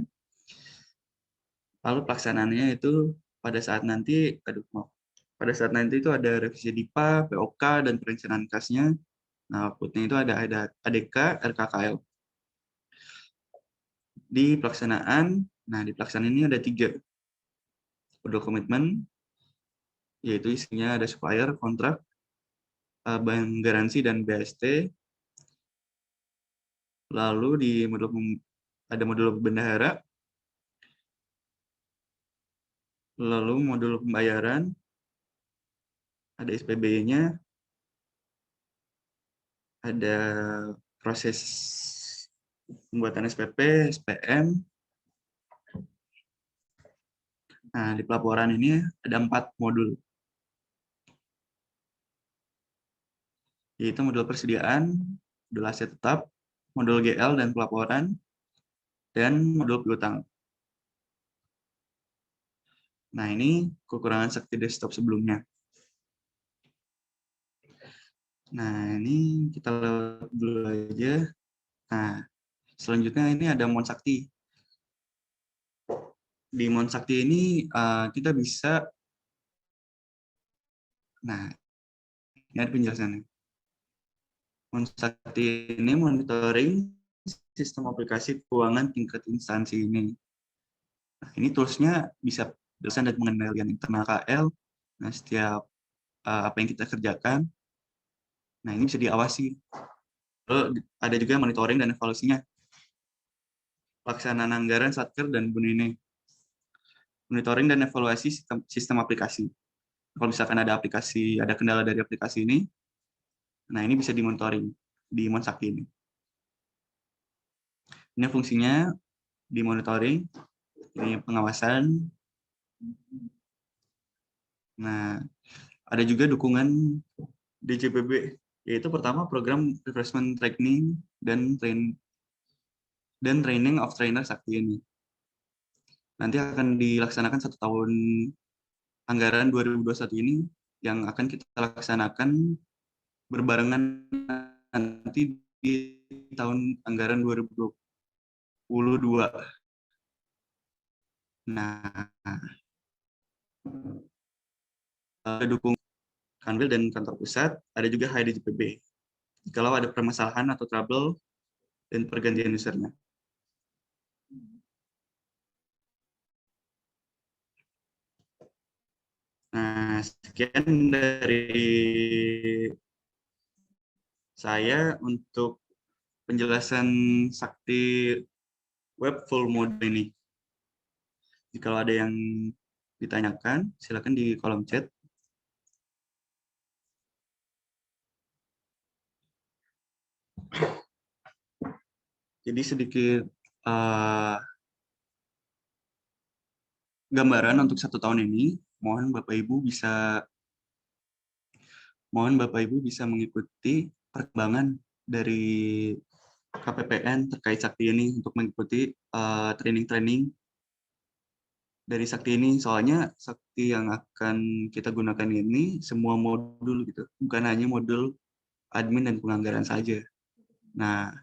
Lalu pelaksanaannya itu pada saat nanti, pada saat nanti itu ada revisi DIPA, POK, dan perencanaan kasnya. Nah, outputnya itu ada ADK, RKKL. Di pelaksanaan ini ada 3 modul komitmen, yaitu isinya ada supplier, kontrak, bank garansi, dan BST. Lalu ada modul bendahara, lalu modul pembayaran, ada SPB-nya, ada proses pembuatan SPP, SPM. Nah, di pelaporan ini ada 4 modul, yaitu modul persediaan, modul aset tetap, modul GL dan pelaporan, dan modul piutang. Nah, ini kekurangan Sakti Desktop sebelumnya. Nah, ini kita lewat dulu aja. Nah, selanjutnya ini ada Mon Sakti. Di Mon Sakti ini kita bisa, nah, ini ada penjelasannya. Mon Sakti ini monitoring sistem aplikasi keuangan tingkat instansi ini. Nah, ini toolsnya bisa berdasarkan dari pengendalian internal KL. Nah, setiap apa yang kita kerjakan, nah ini bisa diawasi. Lalu ada juga monitoring dan evaluasinya. Pelaksanaan anggaran Satker dan Bu Nene. Monitoring dan evaluasi sistem aplikasi. Kalau misalkan ada kendala dari aplikasi ini, nah ini bisa dimonitoring di Mon Sakti ini. Ini fungsinya dimonitoring, ini pengawasan. Nah, ada juga dukungan DJPB, yaitu pertama program refreshment training dan training of trainer Sakti ini. Nanti akan dilaksanakan 1 tahun anggaran 2021 ini yang akan kita laksanakan berbarengan nanti di tahun anggaran 2022. Nah, ada dukung Kanwil dan kantor pusat, ada juga HDJPB. Kalau ada permasalahan atau trouble dan pergantian usernya. Nah, sekian dari saya untuk penjelasan Sakti Web full mode ini. Jika ada yang ditanyakan, silakan di kolom chat. Jadi sedikit gambaran untuk 1 tahun ini. Mohon Bapak Ibu bisa mengikuti perkembangan dari KPPN terkait Sakti ini untuk mengikuti training-training dari Sakti ini. Soalnya Sakti yang akan kita gunakan ini semua modul gitu, bukan hanya modul admin dan penganggaran saja. Nah,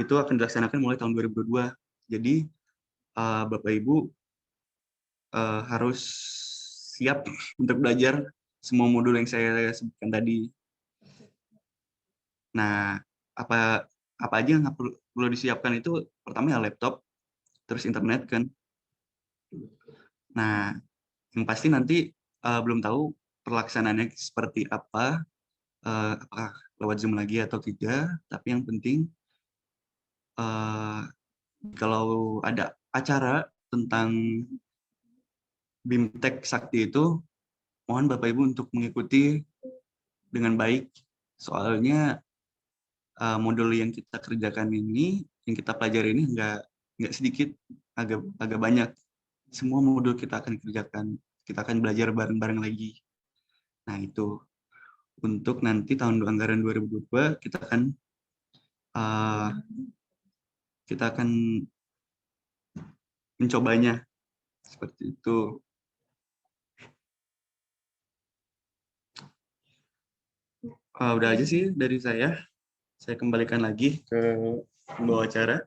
itu akan dilaksanakan mulai tahun 2022. Jadi Bapak Ibu harus siap untuk belajar semua modul yang saya sebutkan tadi. Nah, apa aja yang perlu disiapkan itu pertama ya laptop, terus internet kan. Nah, yang pasti nanti belum tahu perlaksanaannya seperti apa, apakah lewat Zoom lagi atau tidak, tapi yang penting kalau ada acara tentang BIMTEK Sakti itu, mohon Bapak Ibu untuk mengikuti dengan baik. Soalnya modul yang kita kerjakan ini, yang kita pelajari ini nggak sedikit, agak banyak. Semua modul kita akan kerjakan, kita akan belajar bareng-bareng lagi. Nah itu, untuk nanti tahun anggaran 2022 kita akan mencobanya seperti itu. Udah aja sih dari saya. Saya kembalikan lagi ke pembawa acara.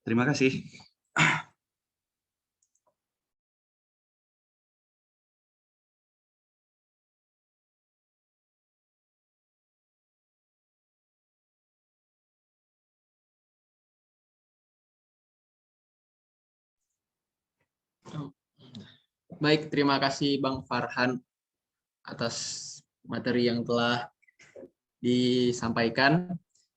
Terima kasih. Baik, terima kasih Bang Farhan atas materi yang telah disampaikan.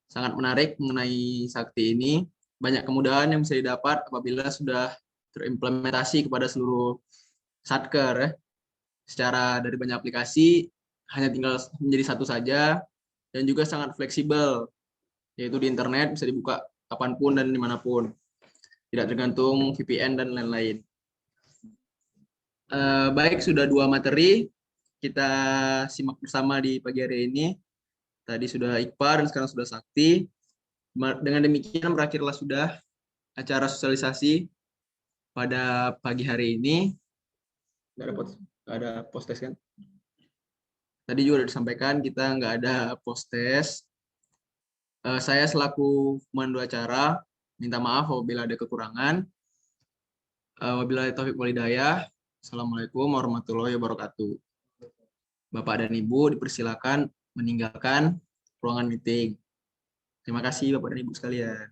Sangat menarik mengenai sakti ini. Banyak kemudahan yang bisa didapat apabila sudah terimplementasi kepada seluruh satker ya. Secara dari banyak aplikasi hanya tinggal menjadi satu saja dan juga sangat fleksibel, yaitu di internet bisa dibuka kapanpun dan dimanapun, tidak tergantung VPN dan lain-lain. Baik, sudah 2 materi kita simak bersama di pagi hari ini. Tadi sudah IKPA dan sekarang sudah sakti. Dengan demikian berakhirlah sudah acara sosialisasi pada pagi hari ini. Nggak ada post test kan? Tadi juga sudah disampaikan kita nggak ada post test. Saya selaku pemandu acara minta maaf apabila ada kekurangan. Wabillahi taufiq wal hidayah. Assalamualaikum warahmatullahi wabarakatuh. Bapak dan Ibu dipersilakan meninggalkan ruangan meeting. Terima kasih Bapak dan Ibu sekalian.